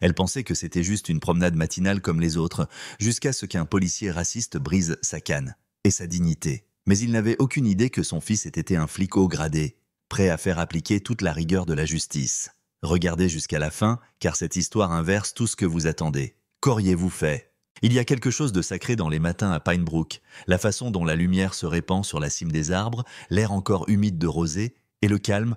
Elle pensait que c'était juste une promenade matinale comme les autres, jusqu'à ce qu'un policier raciste brise sa canne et sa dignité. Mais il n'avait aucune idée que son fils ait été un flic haut gradé, prêt à faire appliquer toute la rigueur de la justice. Regardez jusqu'à la fin, car cette histoire inverse tout ce que vous attendez. Qu'auriez-vous fait? Il y a quelque chose de sacré dans les matins à Pine Brook, la façon dont la lumière se répand sur la cime des arbres, l'air encore humide de rosée, et le calme,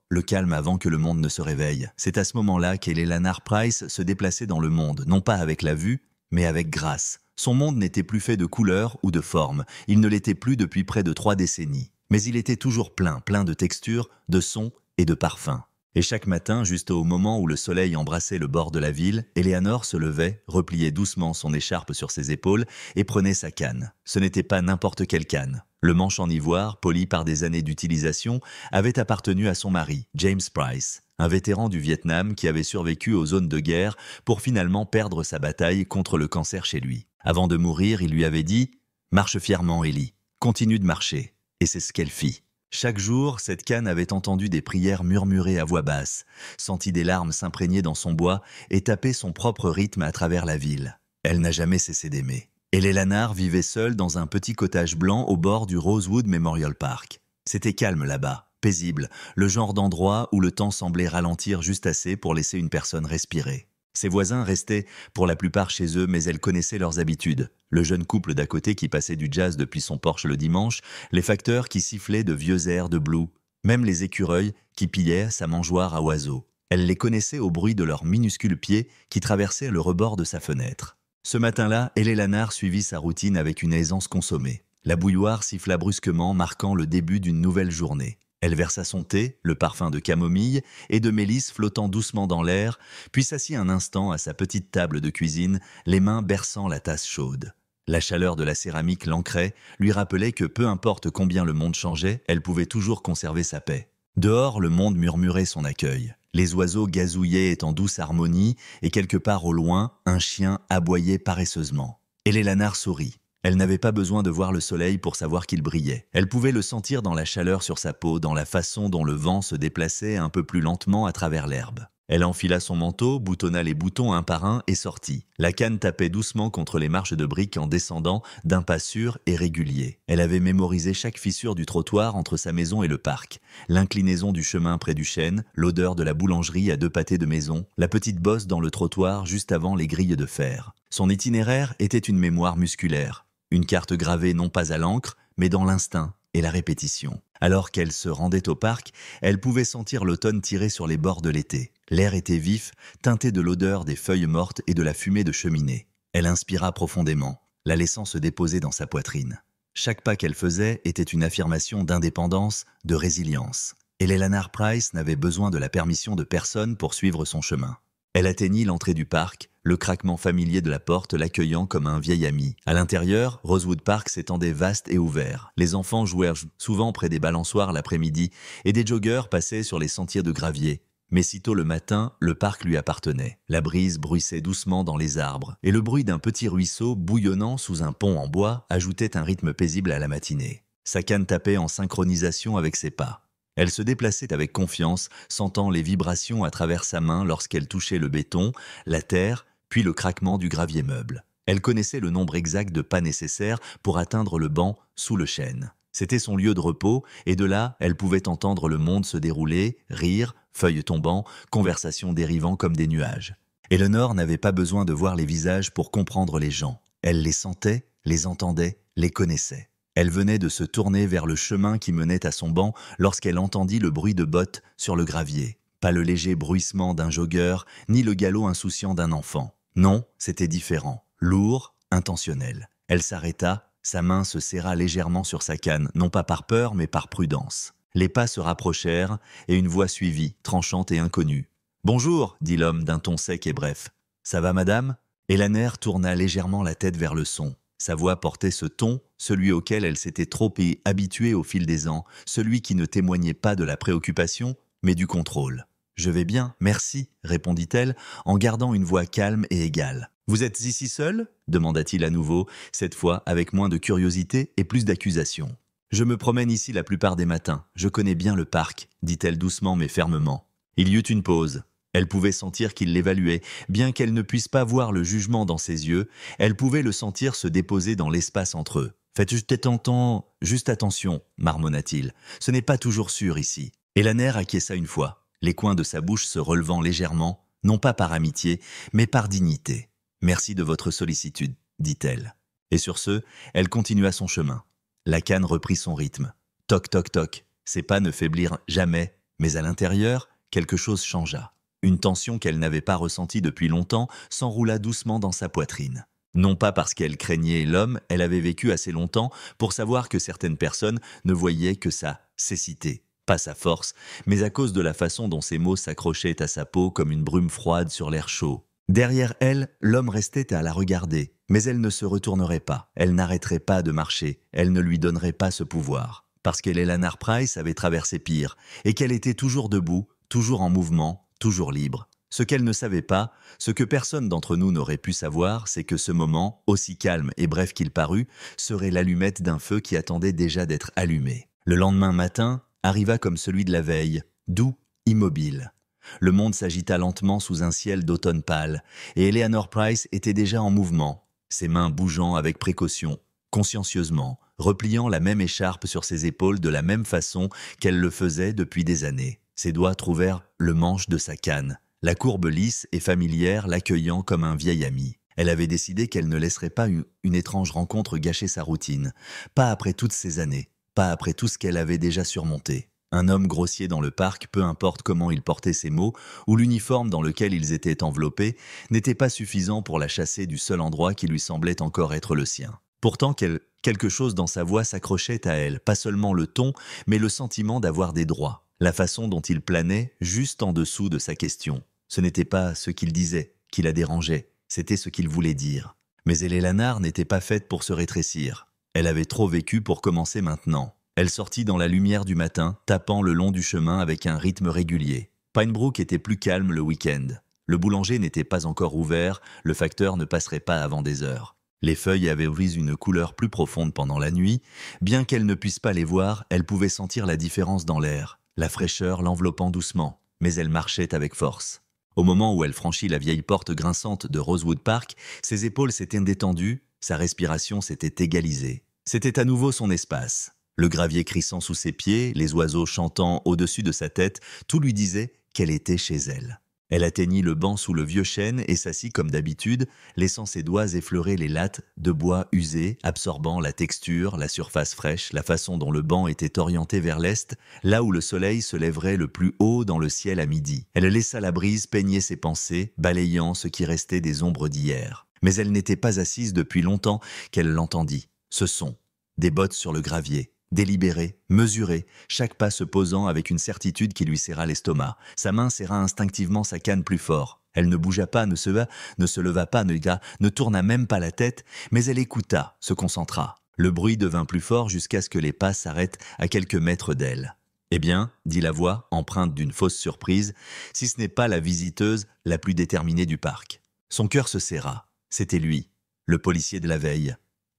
le calme avant que le monde ne se réveille. C'est à ce moment-là qu'Ellie Lanard Price se déplaçait dans le monde, non pas avec la vue, mais avec grâce. Son monde n'était plus fait de couleurs ou de formes, il ne l'était plus depuis près de 3 décennies. Mais il était toujours plein de textures, de sons et de parfums. Et chaque matin, juste au moment où le soleil embrassait le bord de la ville, Eleanor se levait, repliait doucement son écharpe sur ses épaules et prenait sa canne. Ce n'était pas n'importe quelle canne. Le manche en ivoire, poli par des années d'utilisation, avait appartenu à son mari, James Price, un vétéran du Vietnam qui avait survécu aux zones de guerre pour finalement perdre sa bataille contre le cancer chez lui. Avant de mourir, il lui avait dit « Marche fièrement, Ellie, continue de marcher ». Et c'est ce qu'elle fit. Chaque jour, cette canne avait entendu des prières murmurées à voix basse, senti des larmes s'imprégner dans son bois et taper son propre rythme à travers la ville. Elle n'a jamais cessé d'aimer. Ellie Lanard vivait seule dans un petit cottage blanc au bord du Rosewood Memorial Park. C'était calme là-bas, paisible, le genre d'endroit où le temps semblait ralentir juste assez pour laisser une personne respirer. Ses voisins restaient pour la plupart chez eux, mais elle connaissait leurs habitudes. Le jeune couple d'à côté qui passait du jazz depuis son porche le dimanche, les facteurs qui sifflaient de vieux airs de blues, même les écureuils qui pillaient sa mangeoire à oiseaux. Elle les connaissait au bruit de leurs minuscules pieds qui traversaient le rebord de sa fenêtre. Ce matin-là, Ellie Lanard suivit sa routine avec une aisance consommée. La bouilloire siffla brusquement, marquant le début d'une nouvelle journée. Elle versa son thé, le parfum de camomille et de mélisse flottant doucement dans l'air, puis s'assit un instant à sa petite table de cuisine, les mains berçant la tasse chaude. La chaleur de la céramique l'ancrait, lui rappelait que peu importe combien le monde changeait, elle pouvait toujours conserver sa paix. Dehors, le monde murmurait son accueil. Les oiseaux gazouillaient en douce harmonie et quelque part au loin, un chien aboyait paresseusement. Ellie Lanard sourit. Elle n'avait pas besoin de voir le soleil pour savoir qu'il brillait. Elle pouvait le sentir dans la chaleur sur sa peau, dans la façon dont le vent se déplaçait un peu plus lentement à travers l'herbe. Elle enfila son manteau, boutonna les boutons un par un et sortit. La canne tapait doucement contre les marches de briques en descendant d'un pas sûr et régulier. Elle avait mémorisé chaque fissure du trottoir entre sa maison et le parc, l'inclinaison du chemin près du chêne, l'odeur de la boulangerie à 2 pâtés de maison, la petite bosse dans le trottoir juste avant les grilles de fer. Son itinéraire était une mémoire musculaire. Une carte gravée non pas à l'encre, mais dans l'instinct et la répétition. Alors qu'elle se rendait au parc, elle pouvait sentir l'automne tirer sur les bords de l'été. L'air était vif, teinté de l'odeur des feuilles mortes et de la fumée de cheminée. Elle inspira profondément, la laissant se déposer dans sa poitrine. Chaque pas qu'elle faisait était une affirmation d'indépendance, de résilience. Ellie Lanard Price n'avait besoin de la permission de personne pour suivre son chemin. Elle atteignit l'entrée du parc, le craquement familier de la porte l'accueillant comme un vieil ami. À l'intérieur, Rosewood Park s'étendait vaste et ouvert. Les enfants jouèrent souvent près des balançoires l'après-midi et des joggeurs passaient sur les sentiers de gravier. Mais sitôt le matin, le parc lui appartenait. La brise bruissait doucement dans les arbres et le bruit d'un petit ruisseau bouillonnant sous un pont en bois ajoutait un rythme paisible à la matinée. Sa canne tapait en synchronisation avec ses pas. Elle se déplaçait avec confiance, sentant les vibrations à travers sa main lorsqu'elle touchait le béton, la terre, puis le craquement du gravier meuble. Elle connaissait le nombre exact de pas nécessaires pour atteindre le banc sous le chêne. C'était son lieu de repos, et de là, elle pouvait entendre le monde se dérouler, rire, feuilles tombant, conversations dérivant comme des nuages. Eleanor n'avait pas besoin de voir les visages pour comprendre les gens. Elle les sentait, les entendait, les connaissait. Elle venait de se tourner vers le chemin qui menait à son banc lorsqu'elle entendit le bruit de bottes sur le gravier. Pas le léger bruissement d'un jogger, ni le galop insouciant d'un enfant. Non, c'était différent, lourd, intentionnel. Elle s'arrêta, sa main se serra légèrement sur sa canne, non pas par peur mais par prudence. Les pas se rapprochèrent et une voix suivit, tranchante et inconnue. « Bonjour » dit l'homme d'un ton sec et bref. « Ça va madame » Eleanor tourna légèrement la tête vers le son. Sa voix portait ce ton, celui auquel elle s'était trop habituée au fil des ans, celui qui ne témoignait pas de la préoccupation, mais du contrôle. « Je vais bien, merci » répondit-elle, en gardant une voix calme et égale. « Vous êtes ici seul » demanda-t-il à nouveau, cette fois avec moins de curiosité et plus d'accusation. « Je me promène ici la plupart des matins, je connais bien le parc » dit-elle doucement mais fermement. Il y eut une pause. Elle pouvait sentir qu'il l'évaluait, bien qu'elle ne puisse pas voir le jugement dans ses yeux, elle pouvait le sentir se déposer dans l'espace entre eux. « Faites juste attention, marmonna-t-il, ce n'est pas toujours sûr ici. » Et Lanner acquiesça une fois, les coins de sa bouche se relevant légèrement, non pas par amitié, mais par dignité. « Merci de votre sollicitude, dit-elle. Et sur ce, elle continua son chemin. La canne reprit son rythme. Toc, toc, toc. Ses pas ne faiblirent jamais, mais à l'intérieur, quelque chose changea. Une tension qu'elle n'avait pas ressentie depuis longtemps s'enroula doucement dans sa poitrine. Non pas parce qu'elle craignait l'homme, elle avait vécu assez longtemps pour savoir que certaines personnes ne voyaient que sa cécité, pas sa force, mais à cause de la façon dont ses mots s'accrochaient à sa peau comme une brume froide sur l'air chaud. Derrière elle, l'homme restait à la regarder, mais elle ne se retournerait pas, elle n'arrêterait pas de marcher, elle ne lui donnerait pas ce pouvoir. Parce qu'Elannar Price avait traversé pire, et qu'elle était toujours debout, toujours en mouvement, toujours libre. Ce qu'elle ne savait pas, ce que personne d'entre nous n'aurait pu savoir, c'est que ce moment, aussi calme et bref qu'il parut, serait l'allumette d'un feu qui attendait déjà d'être allumé. Le lendemain matin arriva comme celui de la veille, doux, immobile. Le monde s'agita lentement sous un ciel d'automne pâle, et Eleanor Price était déjà en mouvement, ses mains bougeant avec précaution, consciencieusement, repliant la même écharpe sur ses épaules de la même façon qu'elle le faisait depuis des années. Ses doigts trouvèrent le manche de sa canne, la courbe lisse et familière l'accueillant comme un vieil ami. Elle avait décidé qu'elle ne laisserait pas une étrange rencontre gâcher sa routine, pas après toutes ces années, pas après tout ce qu'elle avait déjà surmonté. Un homme grossier dans le parc, peu importe comment il portait ses mots, ou l'uniforme dans lequel ils étaient enveloppés, n'était pas suffisant pour la chasser du seul endroit qui lui semblait encore être le sien. Pourtant, quelque chose dans sa voix s'accrochait à elle, pas seulement le ton, mais le sentiment d'avoir des droits, la façon dont il planait juste en dessous de sa question. Ce n'était pas ce qu'il disait qui la dérangeait, c'était ce qu'il voulait dire. Mais Eleanor n'était pas faite pour se rétrécir. Elle avait trop vécu pour commencer maintenant. Elle sortit dans la lumière du matin, tapant le long du chemin avec un rythme régulier. Pinebrook était plus calme le week-end. Le boulanger n'était pas encore ouvert, le facteur ne passerait pas avant des heures. Les feuilles avaient pris une couleur plus profonde pendant la nuit. Bien qu'elle ne puisse pas les voir, elle pouvait sentir la différence dans l'air, la fraîcheur l'enveloppant doucement, mais elle marchait avec force. Au moment où elle franchit la vieille porte grinçante de Rosewood Park, ses épaules s'étaient détendues, sa respiration s'était égalisée. C'était à nouveau son espace. Le gravier crissant sous ses pieds, les oiseaux chantant au-dessus de sa tête, tout lui disait qu'elle était chez elle. Elle atteignit le banc sous le vieux chêne et s'assit comme d'habitude, laissant ses doigts effleurer les lattes de bois usées, absorbant la texture, la surface fraîche, la façon dont le banc était orienté vers l'est, là où le soleil se lèverait le plus haut dans le ciel à midi. Elle laissa la brise peigner ses pensées, balayant ce qui restait des ombres d'hier. Mais elle n'était pas assise depuis longtemps qu'elle l'entendit. Ce son, des bottes sur le gravier. Délibéré, mesuré, chaque pas se posant avec une certitude qui lui serra l'estomac. Sa main serra instinctivement sa canne plus fort. Elle ne bougea pas, ne se leva pas, ne tourna même pas la tête, mais elle écouta, se concentra. Le bruit devint plus fort jusqu'à ce que les pas s'arrêtent à quelques mètres d'elle. « Eh bien, dit la voix, empreinte d'une fausse surprise, si ce n'est pas la visiteuse la plus déterminée du parc. » Son cœur se serra. C'était lui, le policier de la veille.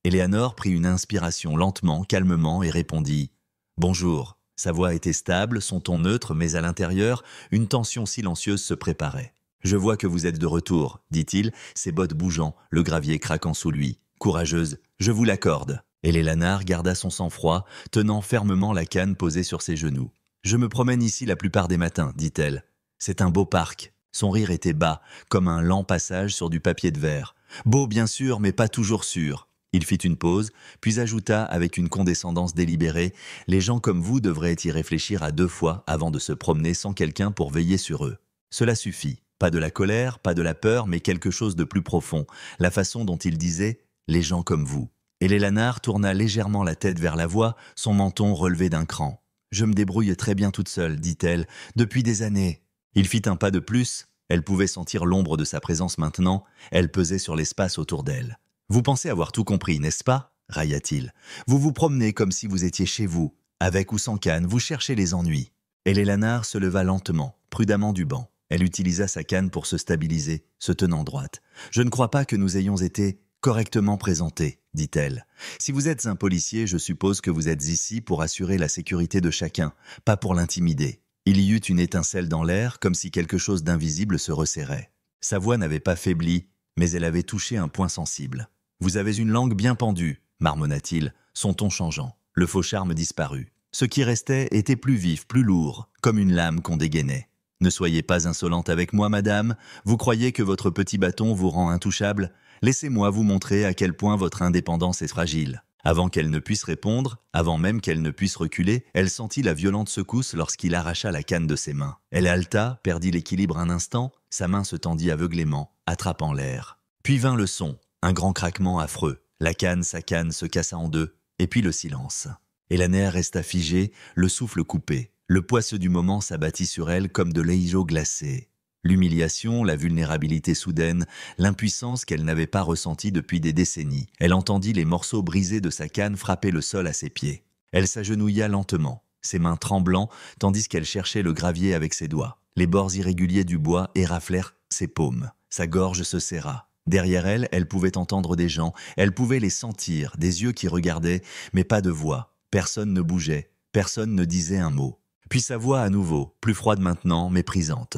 Eleanor prit une inspiration lentement, calmement et répondit « Bonjour ». Sa voix était stable, son ton neutre, mais à l'intérieur, une tension silencieuse se préparait. « Je vois que vous êtes de retour », dit-il, ses bottes bougeant, le gravier craquant sous lui. « Courageuse, je vous l'accorde ». Et Eleanor garda son sang-froid, tenant fermement la canne posée sur ses genoux. « Je me promène ici la plupart des matins », dit-elle. « C'est un beau parc. » Son rire était bas, comme un lent passage sur du papier de verre. « Beau bien sûr, mais pas toujours sûr. » Il fit une pause, puis ajouta avec une condescendance délibérée « Les gens comme vous devraient y réfléchir à 2 fois avant de se promener sans quelqu'un pour veiller sur eux. Cela suffit. Pas de la colère, pas de la peur, mais quelque chose de plus profond. La façon dont il disait « les gens comme vous ». Et Eleanor tourna légèrement la tête vers la voix, son menton relevé d'un cran. « Je me débrouille très bien toute seule, dit-elle, depuis des années. » Il fit un pas de plus. Elle pouvait sentir l'ombre de sa présence maintenant. Elle pesait sur l'espace autour d'elle. « Vous pensez avoir tout compris, n'est-ce pas ?» railla-t-il. « Vous vous promenez comme si vous étiez chez vous. Avec ou sans canne, vous cherchez les ennuis. » Et Eleanor se leva lentement, prudemment du banc. Elle utilisa sa canne pour se stabiliser, se tenant droite. « Je ne crois pas que nous ayons été correctement présentés, dit-elle. Si vous êtes un policier, je suppose que vous êtes ici pour assurer la sécurité de chacun, pas pour l'intimider. Il y eut une étincelle dans l'air, comme si quelque chose d'invisible se resserrait. Sa voix n'avait pas faibli, mais elle avait touché un point sensible. « Vous avez une langue bien pendue », marmonna-t-il, son ton changeant. Le faux charme disparut. Ce qui restait était plus vif, plus lourd, comme une lame qu'on dégainait. « Ne soyez pas insolente avec moi, madame. Vous croyez que votre petit bâton vous rend intouchable? Laissez-moi vous montrer à quel point votre indépendance est fragile. » Avant qu'elle ne puisse répondre, avant même qu'elle ne puisse reculer, elle sentit la violente secousse lorsqu'il arracha la canne de ses mains. Elle haleta, perdit l'équilibre un instant, sa main se tendit aveuglément, attrapant l'air. Puis vint le son, un grand craquement affreux. Sa canne se cassa en deux, et puis le silence. Elaner resta figée, le souffle coupé. Le poisseux du moment s'abattit sur elle comme de l'eijo glacé. L'humiliation, la vulnérabilité soudaine, l'impuissance qu'elle n'avait pas ressentie depuis des décennies. Elle entendit les morceaux brisés de sa canne frapper le sol à ses pieds. Elle s'agenouilla lentement, ses mains tremblant, tandis qu'elle cherchait le gravier avec ses doigts. Les bords irréguliers du bois éraflèrent ses paumes. Sa gorge se serra. Derrière elle, elle pouvait entendre des gens, elle pouvait les sentir, des yeux qui regardaient, mais pas de voix. Personne ne bougeait, personne ne disait un mot. Puis sa voix à nouveau, plus froide maintenant, méprisante.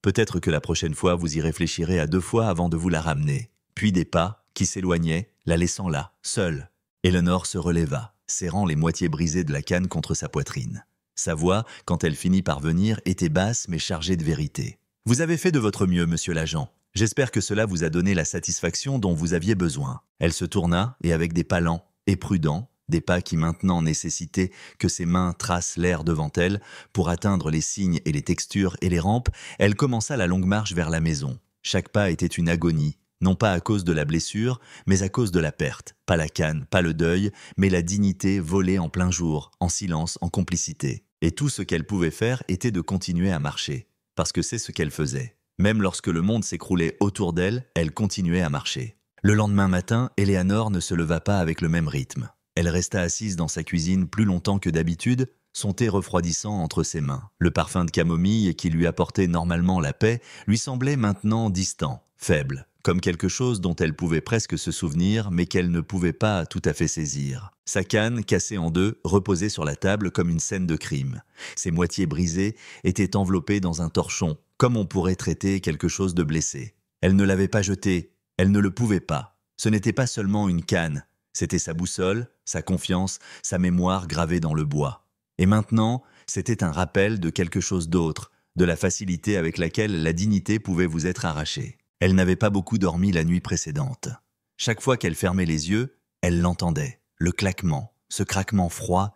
Peut-être que la prochaine fois, vous y réfléchirez à 2 fois avant de vous la ramener. Puis des pas qui s'éloignaient, la laissant là, seule. Eleanor se releva, serrant les moitiés brisées de la canne contre sa poitrine. Sa voix, quand elle finit par venir, était basse mais chargée de vérité. « Vous avez fait de votre mieux, monsieur l'agent. J'espère que cela vous a donné la satisfaction dont vous aviez besoin. » Elle se tourna et avec des pas lents et prudents, des pas qui maintenant nécessitaient que ses mains tracent l'air devant elle pour atteindre les signes et les textures et les rampes, elle commença la longue marche vers la maison. Chaque pas était une agonie, non pas à cause de la blessure, mais à cause de la perte. Pas la canne, pas le deuil, mais la dignité volée en plein jour, en silence, en complicité. Et tout ce qu'elle pouvait faire était de continuer à marcher, parce que c'est ce qu'elle faisait. Même lorsque le monde s'écroulait autour d'elle, elle continuait à marcher. Le lendemain matin, Eleanor ne se leva pas avec le même rythme. Elle resta assise dans sa cuisine plus longtemps que d'habitude, son thé refroidissant entre ses mains. Le parfum de camomille qui lui apportait normalement la paix lui semblait maintenant distant, faible, comme quelque chose dont elle pouvait presque se souvenir mais qu'elle ne pouvait pas tout à fait saisir. Sa canne, cassée en deux, reposait sur la table comme une scène de crime. Ses moitiés brisées étaient enveloppées dans un torchon, comme on pourrait traiter quelque chose de blessé. Elle ne l'avait pas jeté, elle ne le pouvait pas. Ce n'était pas seulement une canne, c'était sa boussole, sa confiance, sa mémoire gravée dans le bois. Et maintenant, c'était un rappel de quelque chose d'autre, de la facilité avec laquelle la dignité pouvait vous être arrachée. Elle n'avait pas beaucoup dormi la nuit précédente. Chaque fois qu'elle fermait les yeux, elle l'entendait, le claquement, ce craquement froid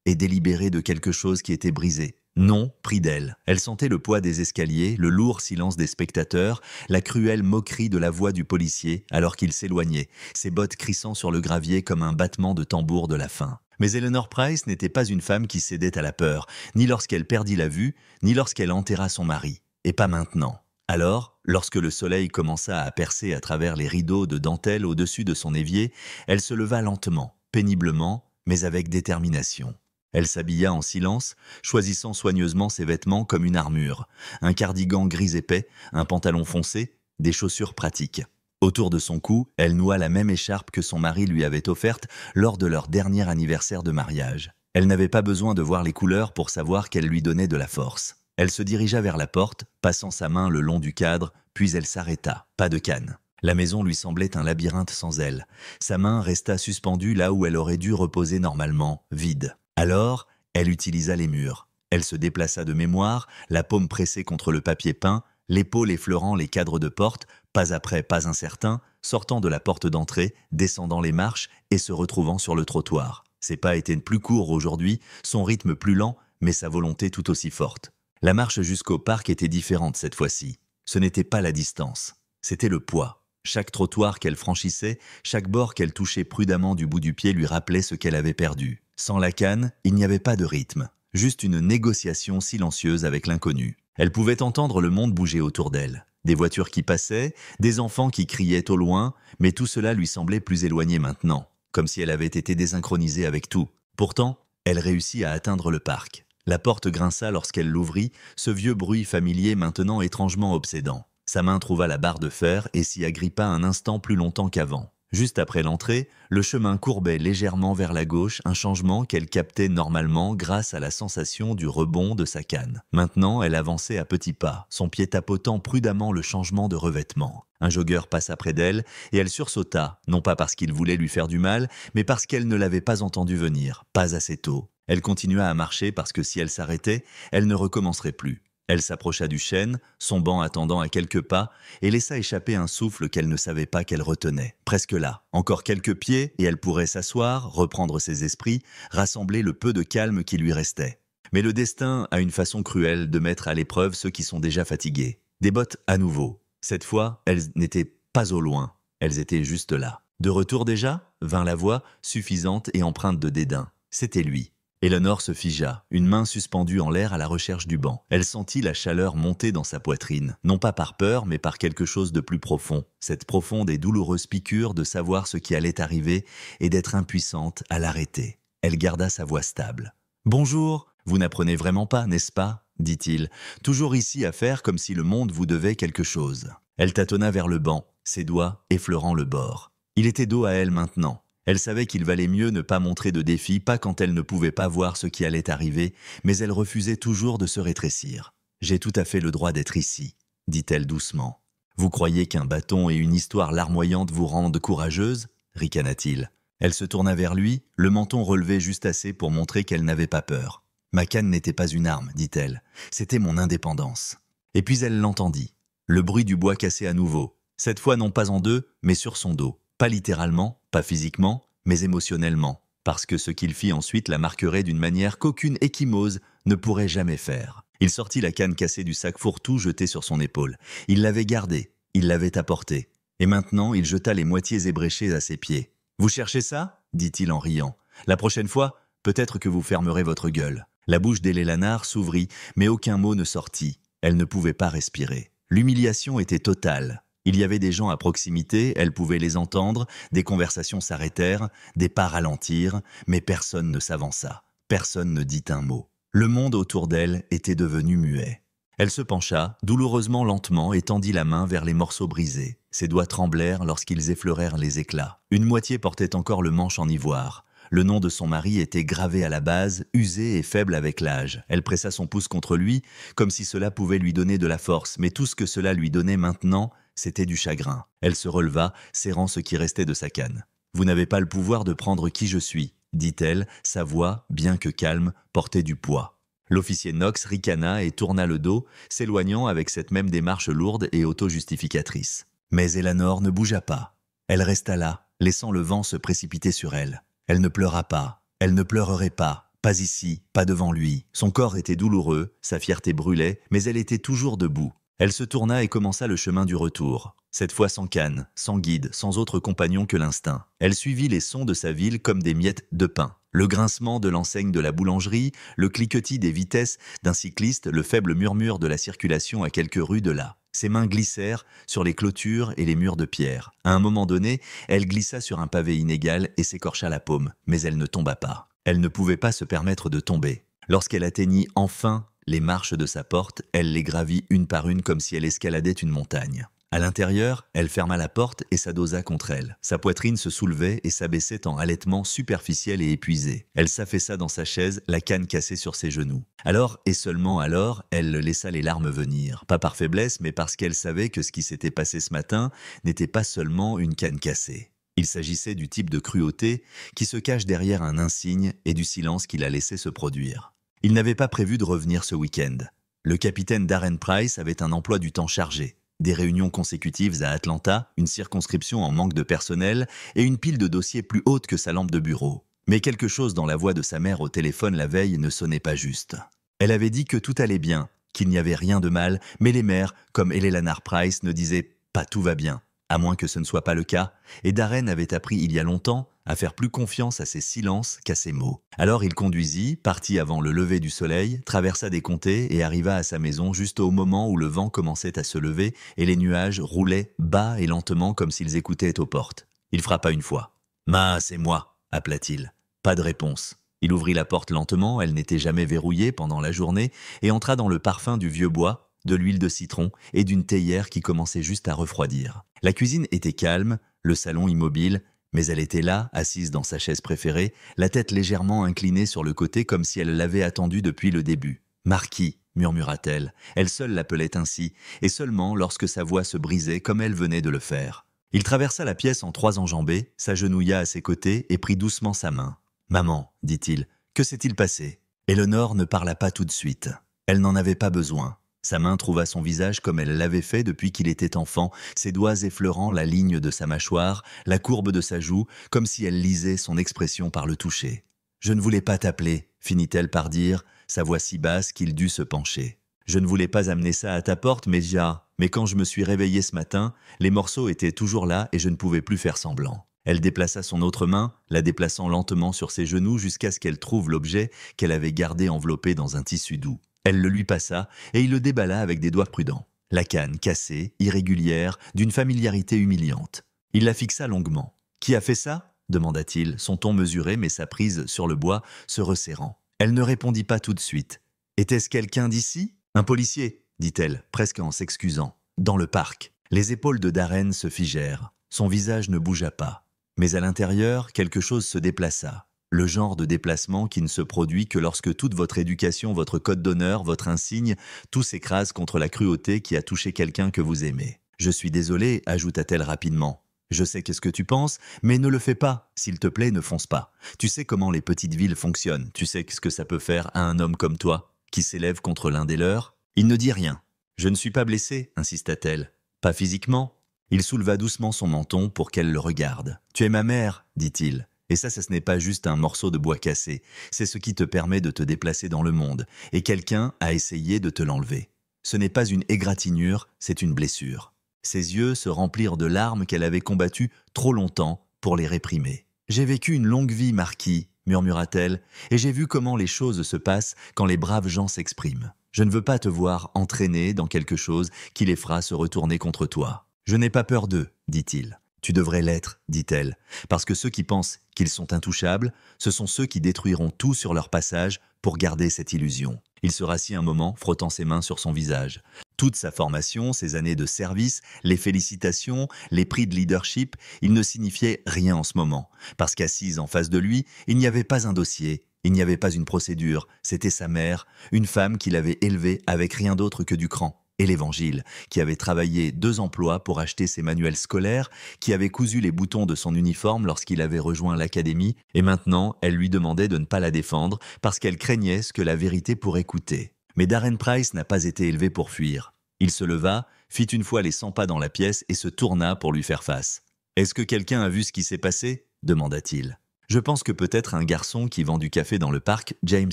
et délibéré de quelque chose qui était brisé. Non, pris d'elle. Elle sentait le poids des escaliers, le lourd silence des spectateurs, la cruelle moquerie de la voix du policier alors qu'il s'éloignait, ses bottes crissant sur le gravier comme un battement de tambour de la faim. Mais Eleanor Price n'était pas une femme qui cédait à la peur, ni lorsqu'elle perdit la vue, ni lorsqu'elle enterra son mari. Et pas maintenant. Alors, lorsque le soleil commença à percer à travers les rideaux de dentelle au-dessus de son évier, elle se leva lentement, péniblement, mais avec détermination. Elle s'habilla en silence, choisissant soigneusement ses vêtements comme une armure, un cardigan gris épais, un pantalon foncé, des chaussures pratiques. Autour de son cou, elle noua la même écharpe que son mari lui avait offerte lors de leur dernier anniversaire de mariage. Elle n'avait pas besoin de voir les couleurs pour savoir qu'elle lui donnait de la force. Elle se dirigea vers la porte, passant sa main le long du cadre, puis elle s'arrêta. Pas de canne. La maison lui semblait un labyrinthe sans elle. Sa main resta suspendue là où elle aurait dû reposer normalement, vide. Alors, elle utilisa les murs. Elle se déplaça de mémoire, la paume pressée contre le papier peint, l'épaule effleurant les cadres de porte, pas après pas incertain, sortant de la porte d'entrée, descendant les marches et se retrouvant sur le trottoir. Ses pas étaient plus courts aujourd'hui, son rythme plus lent, mais sa volonté tout aussi forte. La marche jusqu'au parc était différente cette fois-ci. Ce n'était pas la distance, c'était le poids. Chaque trottoir qu'elle franchissait, chaque bord qu'elle touchait prudemment du bout du pied lui rappelait ce qu'elle avait perdu. Sans la canne, il n'y avait pas de rythme, juste une négociation silencieuse avec l'inconnu. Elle pouvait entendre le monde bouger autour d'elle. Des voitures qui passaient, des enfants qui criaient au loin, mais tout cela lui semblait plus éloigné maintenant, comme si elle avait été désynchronisée avec tout. Pourtant, elle réussit à atteindre le parc. La porte grinça lorsqu'elle l'ouvrit, ce vieux bruit familier maintenant étrangement obsédant. Sa main trouva la barre de fer et s'y agrippa un instant plus longtemps qu'avant. Juste après l'entrée, le chemin courbait légèrement vers la gauche, un changement qu'elle captait normalement grâce à la sensation du rebond de sa canne. Maintenant, elle avançait à petits pas, son pied tapotant prudemment le changement de revêtement. Un jogger passa près d'elle et elle sursauta, non pas parce qu'il voulait lui faire du mal, mais parce qu'elle ne l'avait pas entendu venir, pas assez tôt. Elle continua à marcher parce que si elle s'arrêtait, elle ne recommencerait plus. Elle s'approcha du chêne, son banc attendant à quelques pas, et laissa échapper un souffle qu'elle ne savait pas qu'elle retenait. Presque là, encore quelques pieds, et elle pourrait s'asseoir, reprendre ses esprits, rassembler le peu de calme qui lui restait. Mais le destin a une façon cruelle de mettre à l'épreuve ceux qui sont déjà fatigués. Des bottes à nouveau. Cette fois, elles n'étaient pas au loin, elles étaient juste là. De retour déjà, vint la voix, suffisante et empreinte de dédain. C'était lui. Eleanor se figea, une main suspendue en l'air à la recherche du banc. Elle sentit la chaleur monter dans sa poitrine, non pas par peur, mais par quelque chose de plus profond. Cette profonde et douloureuse piqûre de savoir ce qui allait arriver et d'être impuissante à l'arrêter. Elle garda sa voix stable. « Bonjour, vous n'apprenez vraiment pas, n'est-ce pas ?» dit-il, toujours ici à faire comme si le monde vous devait quelque chose. Elle tâtonna vers le banc, ses doigts effleurant le bord. Il était dos à elle maintenant. Elle savait qu'il valait mieux ne pas montrer de défi, pas quand elle ne pouvait pas voir ce qui allait arriver, mais elle refusait toujours de se rétrécir. « J'ai tout à fait le droit d'être ici, » dit-elle doucement. « Vous croyez qu'un bâton et une histoire larmoyante vous rendent courageuse ?» ricana-t-il. Elle se tourna vers lui, le menton relevé juste assez pour montrer qu'elle n'avait pas peur. « Ma canne n'était pas une arme, dit-elle. C'était mon indépendance. » Et puis elle l'entendit. Le bruit du bois cassé à nouveau. Cette fois non pas en deux, mais sur son dos. Pas littéralement, pas physiquement, mais émotionnellement, parce que ce qu'il fit ensuite la marquerait d'une manière qu'aucune échymose ne pourrait jamais faire. Il sortit la canne cassée du sac fourre-tout jeté sur son épaule. Il l'avait gardée, il l'avait apportée. Et maintenant, il jeta les moitiés ébréchées à ses pieds. « Vous cherchez ça ?» dit-il en riant. « La prochaine fois, peut-être que vous fermerez votre gueule. » La bouche d'Eleanor s'ouvrit, mais aucun mot ne sortit. Elle ne pouvait pas respirer. L'humiliation était totale. Il y avait des gens à proximité, elle pouvait les entendre, des conversations s'arrêtèrent, des pas ralentirent, mais personne ne s'avança. Personne ne dit un mot. Le monde autour d'elle était devenu muet. Elle se pencha, douloureusement lentement, et tendit la main vers les morceaux brisés. Ses doigts tremblèrent lorsqu'ils effleurèrent les éclats. Une moitié portait encore le manche en ivoire. Le nom de son mari était gravé à la base, usé et faible avec l'âge. Elle pressa son pouce contre lui, comme si cela pouvait lui donner de la force, mais tout ce que cela lui donnait maintenant, c'était du chagrin. Elle se releva, serrant ce qui restait de sa canne. « Vous n'avez pas le pouvoir de prendre qui je suis, » dit-elle, sa voix, bien que calme, portait du poids. L'officier Knox ricana et tourna le dos, s'éloignant avec cette même démarche lourde et auto-justificatrice. Mais Eleanor ne bougea pas. Elle resta là, laissant le vent se précipiter sur elle. Elle ne pleura pas, elle ne pleurerait pas ici, pas devant lui. Son corps était douloureux, sa fierté brûlait, mais elle était toujours debout. Elle se tourna et commença le chemin du retour. Cette fois sans canne, sans guide, sans autre compagnon que l'instinct. Elle suivit les sons de sa ville comme des miettes de pain. Le grincement de l'enseigne de la boulangerie, le cliquetis des vitesses d'un cycliste, le faible murmure de la circulation à quelques rues de là. Ses mains glissèrent sur les clôtures et les murs de pierre. À un moment donné, elle glissa sur un pavé inégal et s'écorcha la paume, mais elle ne tomba pas. Elle ne pouvait pas se permettre de tomber. Lorsqu'elle atteignit enfin les marches de sa porte, elle les gravit une par une comme si elle escaladait une montagne. À l'intérieur, elle ferma la porte et s'adosa contre elle. Sa poitrine se soulevait et s'abaissait en halètement superficiel et épuisé. Elle s'affaissa dans sa chaise, la canne cassée sur ses genoux. Alors, et seulement alors, elle laissa les larmes venir. Pas par faiblesse, mais parce qu'elle savait que ce qui s'était passé ce matin n'était pas seulement une canne cassée. Il s'agissait du type de cruauté qui se cache derrière un insigne et du silence qu'il a laissé se produire. Il n'avait pas prévu de revenir ce week-end. Le capitaine Darren Price avait un emploi du temps chargé. Des réunions consécutives à Atlanta, une circonscription en manque de personnel et une pile de dossiers plus haute que sa lampe de bureau. Mais quelque chose dans la voix de sa mère au téléphone la veille ne sonnait pas juste. Elle avait dit que tout allait bien, qu'il n'y avait rien de mal, mais les mères, comme Eleanor Price, ne disaient pas tout va bien, à moins que ce ne soit pas le cas, et Darren avait appris il y a longtemps à faire plus confiance à ses silences qu'à ses mots. Alors il conduisit, partit avant le lever du soleil, traversa des comtés et arriva à sa maison juste au moment où le vent commençait à se lever et les nuages roulaient bas et lentement comme s'ils écoutaient aux portes. Il frappa une fois. « Ma, c'est moi !» appela-t-il. Pas de réponse. Il ouvrit la porte lentement, elle n'était jamais verrouillée pendant la journée, et entra dans le parfum du vieux bois, de l'huile de citron et d'une théière qui commençait juste à refroidir. La cuisine était calme, le salon immobile, Mais elle était là, assise dans sa chaise préférée, la tête légèrement inclinée sur le côté comme si elle l'avait attendu depuis le début. « Marquis !» murmura-t-elle. Elle seule l'appelait ainsi, et seulement lorsque sa voix se brisait comme elle venait de le faire. Il traversa la pièce en 3 enjambées, s'agenouilla à ses côtés et prit doucement sa main. « Maman, dit-il, que s'est-il passé ?» Éléonore ne parla pas tout de suite. Elle n'en avait pas besoin. Sa main trouva son visage comme elle l'avait fait depuis qu'il était enfant, ses doigts effleurant la ligne de sa mâchoire, la courbe de sa joue, comme si elle lisait son expression par le toucher. « Je ne voulais pas t'appeler, finit-elle par dire, sa voix si basse qu'il dut se pencher. Je ne voulais pas amener ça à ta porte, mais quand je me suis réveillée ce matin, les morceaux étaient toujours là et je ne pouvais plus faire semblant. » Elle déplaça son autre main, la déplaçant lentement sur ses genoux jusqu'à ce qu'elle trouve l'objet qu'elle avait gardé enveloppé dans un tissu doux. Elle le lui passa et il le déballa avec des doigts prudents. La canne cassée, irrégulière, d'une familiarité humiliante. Il la fixa longuement. « Qui a fait ça ?» demanda-t-il, son ton mesuré mais sa prise sur le bois se resserrant. Elle ne répondit pas tout de suite. « Était-ce quelqu'un d'ici ?»« Un policier, dit-elle, presque en s'excusant. Dans le parc. » Les épaules de Darren se figèrent. Son visage ne bougea pas. Mais à l'intérieur, quelque chose se déplaça. Le genre de déplacement qui ne se produit que lorsque toute votre éducation, votre code d'honneur, votre insigne, tout s'écrase contre la cruauté qui a touché quelqu'un que vous aimez. « Je suis désolée, ajouta-t-elle rapidement. Je sais qu'est-ce que tu penses, mais ne le fais pas. S'il te plaît, ne fonce pas. Tu sais comment les petites villes fonctionnent. Tu sais ce que ça peut faire à un homme comme toi, qui s'élève contre l'un des leurs. » Il ne dit rien. « Je ne suis pas blessée, insista-t-elle. Pas physiquement. » Il souleva doucement son menton pour qu'elle le regarde. « Tu es ma mère, dit-il. Et ça, ce n'est pas juste un morceau de bois cassé. C'est ce qui te permet de te déplacer dans le monde. Et quelqu'un a essayé de te l'enlever. Ce n'est pas une égratignure, c'est une blessure. » Ses yeux se remplirent de larmes qu'elle avait combattues trop longtemps pour les réprimer. « J'ai vécu une longue vie, Marquis, murmura-t-elle, et j'ai vu comment les choses se passent quand les braves gens s'expriment. Je ne veux pas te voir entraîné dans quelque chose qui les fera se retourner contre toi. » « Je n'ai pas peur d'eux, dit-il. »« Tu devrais l'être, dit-elle, parce que ceux qui pensent qu'ils sont intouchables, ce sont ceux qui détruiront tout sur leur passage pour garder cette illusion. » Il se rassit un moment, frottant ses mains sur son visage. Toute sa formation, ses années de service, les félicitations, les prix de leadership, il ne signifiait rien en ce moment, parce qu'assise en face de lui, il n'y avait pas un dossier, il n'y avait pas une procédure, c'était sa mère, une femme qu'il avait élevée avec rien d'autre que du cran. Et l'Évangile, qui avait travaillé 2 emplois pour acheter ses manuels scolaires, qui avait cousu les boutons de son uniforme lorsqu'il avait rejoint l'académie, et maintenant elle lui demandait de ne pas la défendre parce qu'elle craignait ce que la vérité pourrait coûter. Mais Darren Price n'a pas été élevé pour fuir. Il se leva, fit une fois les 100 pas dans la pièce et se tourna pour lui faire face. « Est-ce que quelqu'un a vu ce qui s'est passé ?» demanda-t-il. « Je pense que peut-être un garçon qui vend du café dans le parc, James.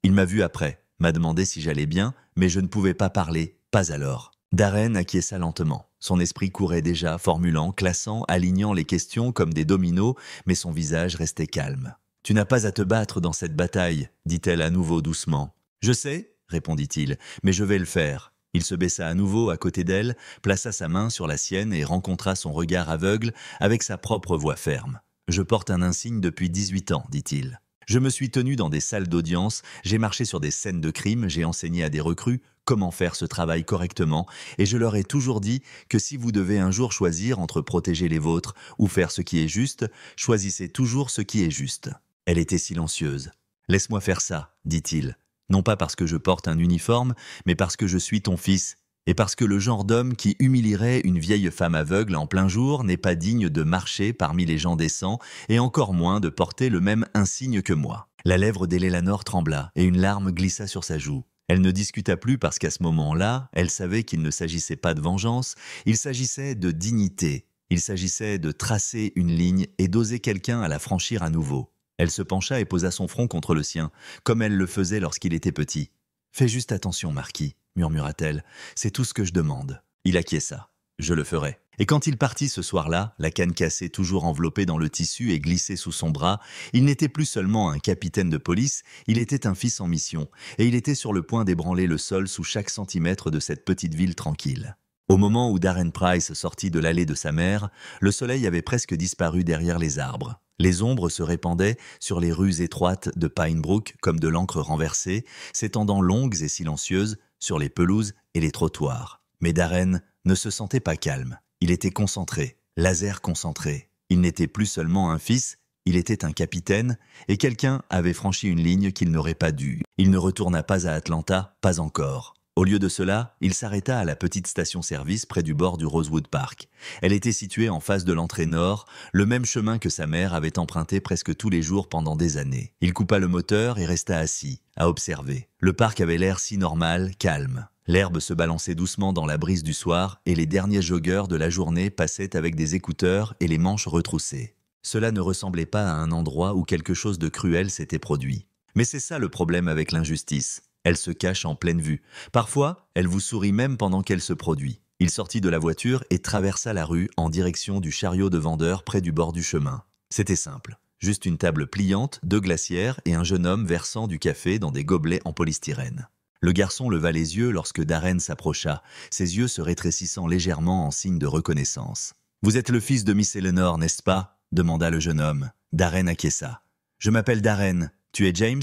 Il m'a vu après, m'a demandé si j'allais bien, mais je ne pouvais pas parler. Pas alors. » Darren acquiesça lentement. Son esprit courait déjà, formulant, classant, alignant les questions comme des dominos, mais son visage restait calme. « Tu n'as pas à te battre dans cette bataille, » dit-elle à nouveau doucement. « Je sais, » répondit-il, « mais je vais le faire. » Il se baissa à nouveau à côté d'elle, plaça sa main sur la sienne et rencontra son regard aveugle avec sa propre voix ferme. « Je porte un insigne depuis 18 ans, dit-il. Je me suis tenu dans des salles d'audience, j'ai marché sur des scènes de crime, j'ai enseigné à des recrues comment faire ce travail correctement, et je leur ai toujours dit que si vous devez un jour choisir entre protéger les vôtres ou faire ce qui est juste, choisissez toujours ce qui est juste. » Elle était silencieuse. « Laisse-moi faire ça, dit-il. Non pas parce que je porte un uniforme, mais parce que je suis ton fils, et parce que le genre d'homme qui humilierait une vieille femme aveugle en plein jour n'est pas digne de marcher parmi les gens décents, et encore moins de porter le même insigne que moi. » La lèvre d'Eleanor trembla, et une larme glissa sur sa joue. Elle ne discuta plus parce qu'à ce moment-là, elle savait qu'il ne s'agissait pas de vengeance, il s'agissait de dignité. Il s'agissait de tracer une ligne et d'oser quelqu'un à la franchir à nouveau. Elle se pencha et posa son front contre le sien, comme elle le faisait lorsqu'il était petit. « Fais juste attention, Marquis, » murmura-t-elle. « C'est tout ce que je demande. » Il acquiesça. « Je le ferai. » Et quand il partit ce soir-là, la canne cassée toujours enveloppée dans le tissu et glissée sous son bras, il n'était plus seulement un capitaine de police, il était un fils en mission, et il était sur le point d'ébranler le sol sous chaque centimètre de cette petite ville tranquille. Au moment où Darren Price sortit de l'allée de sa mère, le soleil avait presque disparu derrière les arbres. Les ombres se répandaient sur les rues étroites de Pine Brook comme de l'encre renversée, s'étendant longues et silencieuses sur les pelouses et les trottoirs. Mais Darren ne se sentait pas calme. Il était concentré, laser concentré. Il n'était plus seulement un fils, il était un capitaine, et quelqu'un avait franchi une ligne qu'il n'aurait pas dû. Il ne retourna pas à Atlanta, pas encore. Au lieu de cela, il s'arrêta à la petite station-service près du bord du Rosewood Park. Elle était située en face de l'entrée nord, le même chemin que sa mère avait emprunté presque tous les jours pendant des années. Il coupa le moteur et resta assis, à observer. Le parc avait l'air si normal, calme. L'herbe se balançait doucement dans la brise du soir et les derniers joggeurs de la journée passaient avec des écouteurs et les manches retroussées. Cela ne ressemblait pas à un endroit où quelque chose de cruel s'était produit. Mais c'est ça le problème avec l'injustice. Elle se cache en pleine vue. Parfois, elle vous sourit même pendant qu'elle se produit. Il sortit de la voiture et traversa la rue en direction du chariot de vendeur près du bord du chemin. C'était simple. Juste une table pliante, 2 glacières et un jeune homme versant du café dans des gobelets en polystyrène. Le garçon leva les yeux lorsque Darren s'approcha, ses yeux se rétrécissant légèrement en signe de reconnaissance. « Vous êtes le fils de Miss Eleanor, n'est-ce pas ?» demanda le jeune homme. Darren acquiesça. « Je m'appelle Darren. Tu es James ?»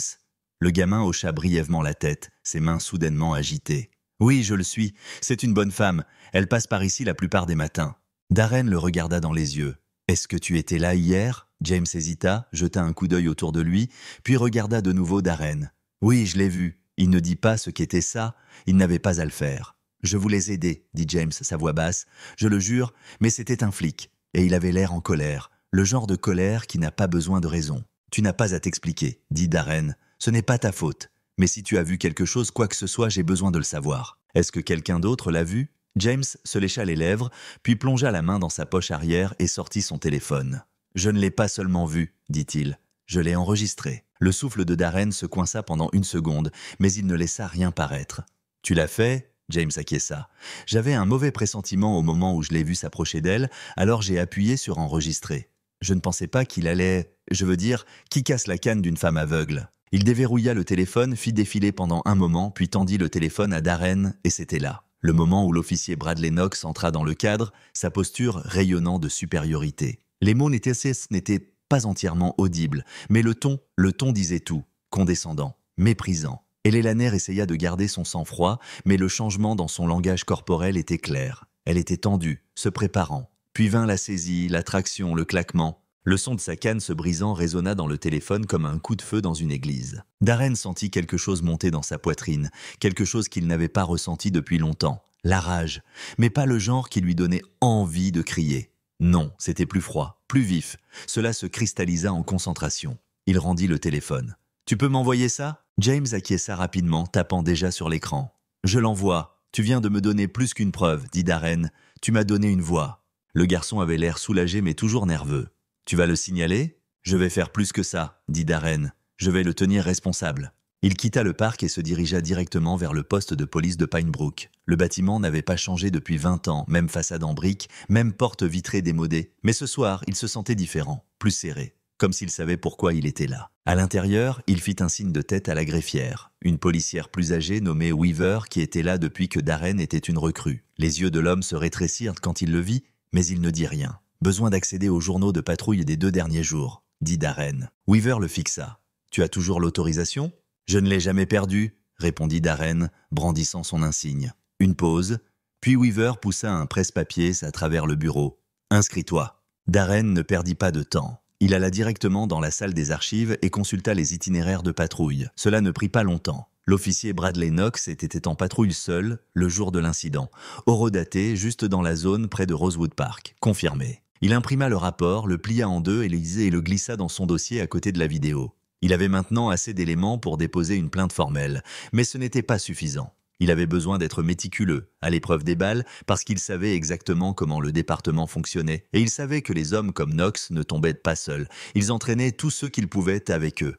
Le gamin hocha brièvement la tête, ses mains soudainement agitées. « Oui, je le suis. C'est une bonne femme. Elle passe par ici la plupart des matins. » Darren le regarda dans les yeux. « Est-ce que tu étais là hier ?» James hésita, jeta un coup d'œil autour de lui, puis regarda de nouveau Darren. « Oui, je l'ai vu. Il ne dit pas ce qu'était ça, il n'avait pas à le faire. « Je voulais aider, » dit James, sa voix basse. « Je le jure, mais c'était un flic, et il avait l'air en colère, le genre de colère qui n'a pas besoin de raison. »« Tu n'as pas à t'expliquer, » dit Darren. « Ce n'est pas ta faute. Mais si tu as vu quelque chose, quoi que ce soit, j'ai besoin de le savoir. Est-ce que quelqu'un d'autre l'a vu ?» James se lécha les lèvres, puis plongea la main dans sa poche arrière et sortit son téléphone. « Je ne l'ai pas seulement vu, » dit-il. « Je l'ai enregistré. » Le souffle de Darren se coinça pendant une seconde, mais il ne laissa rien paraître. « Tu l'as fait ?» James acquiesça. « J'avais un mauvais pressentiment au moment où je l'ai vu s'approcher d'elle, alors j'ai appuyé sur enregistrer. Je ne pensais pas qu'il allait... Je veux dire, qui casse la canne d'une femme aveugle ?» Il déverrouilla le téléphone, fit défiler pendant un moment, puis tendit le téléphone à Darren, et c'était là. Le moment où l'officier Bradley Knox entra dans le cadre, sa posture rayonnant de supériorité. Les mots n'étaient pas entièrement audibles, mais le ton disait tout, condescendant, méprisant. Hélène Lanner essaya de garder son sang-froid, mais le changement dans son langage corporel était clair. Elle était tendue, se préparant. Puis vint la saisie, l'attraction, le claquement. Le son de sa canne se brisant résonna dans le téléphone comme un coup de feu dans une église. Darren sentit quelque chose monter dans sa poitrine, quelque chose qu'il n'avait pas ressenti depuis longtemps. La rage, mais pas le genre qui lui donnait envie de crier. Non, c'était plus froid, plus vif. Cela se cristallisa en concentration. Il rendit le téléphone. « Tu peux m'envoyer ça ?» James acquiesça rapidement, tapant déjà sur l'écran. « Je l'envoie. Tu viens de me donner plus qu'une preuve, » dit Darren. « Tu m'as donné une voix. » Le garçon avait l'air soulagé mais toujours nerveux. « Tu vas le signaler ?»« Je vais faire plus que ça, » dit Darren. « Je vais le tenir responsable. » Il quitta le parc et se dirigea directement vers le poste de police de Pinebrook. Le bâtiment n'avait pas changé depuis 20 ans, même façade en briques, même porte vitrée démodée. Mais ce soir, il se sentait différent, plus serré, comme s'il savait pourquoi il était là. À l'intérieur, il fit un signe de tête à la greffière, une policière plus âgée nommée Weaver qui était là depuis que Darren était une recrue. Les yeux de l'homme se rétrécirent quand il le vit, mais il ne dit rien. « Besoin d'accéder aux journaux de patrouille des 2 derniers jours, » dit Darren. Weaver le fixa. « Tu as toujours l'autorisation ?»« Je ne l'ai jamais perdue, » répondit Darren, brandissant son insigne. Une pause, puis Weaver poussa un presse-papier à travers le bureau. « Inscris-toi. » Darren ne perdit pas de temps. Il alla directement dans la salle des archives et consulta les itinéraires de patrouille. Cela ne prit pas longtemps. L'officier Bradley Knox était en patrouille seul le jour de l'incident, horodaté juste dans la zone près de Rosewood Park. Confirmé. Il imprima le rapport, le plia en 2 et le glissa dans son dossier à côté de la vidéo. Il avait maintenant assez d'éléments pour déposer une plainte formelle, mais ce n'était pas suffisant. Il avait besoin d'être méticuleux, à l'épreuve des balles, parce qu'il savait exactement comment le département fonctionnait, et il savait que les hommes comme Knox ne tombaient pas seuls, ils entraînaient tous ceux qu'ils pouvaient avec eux.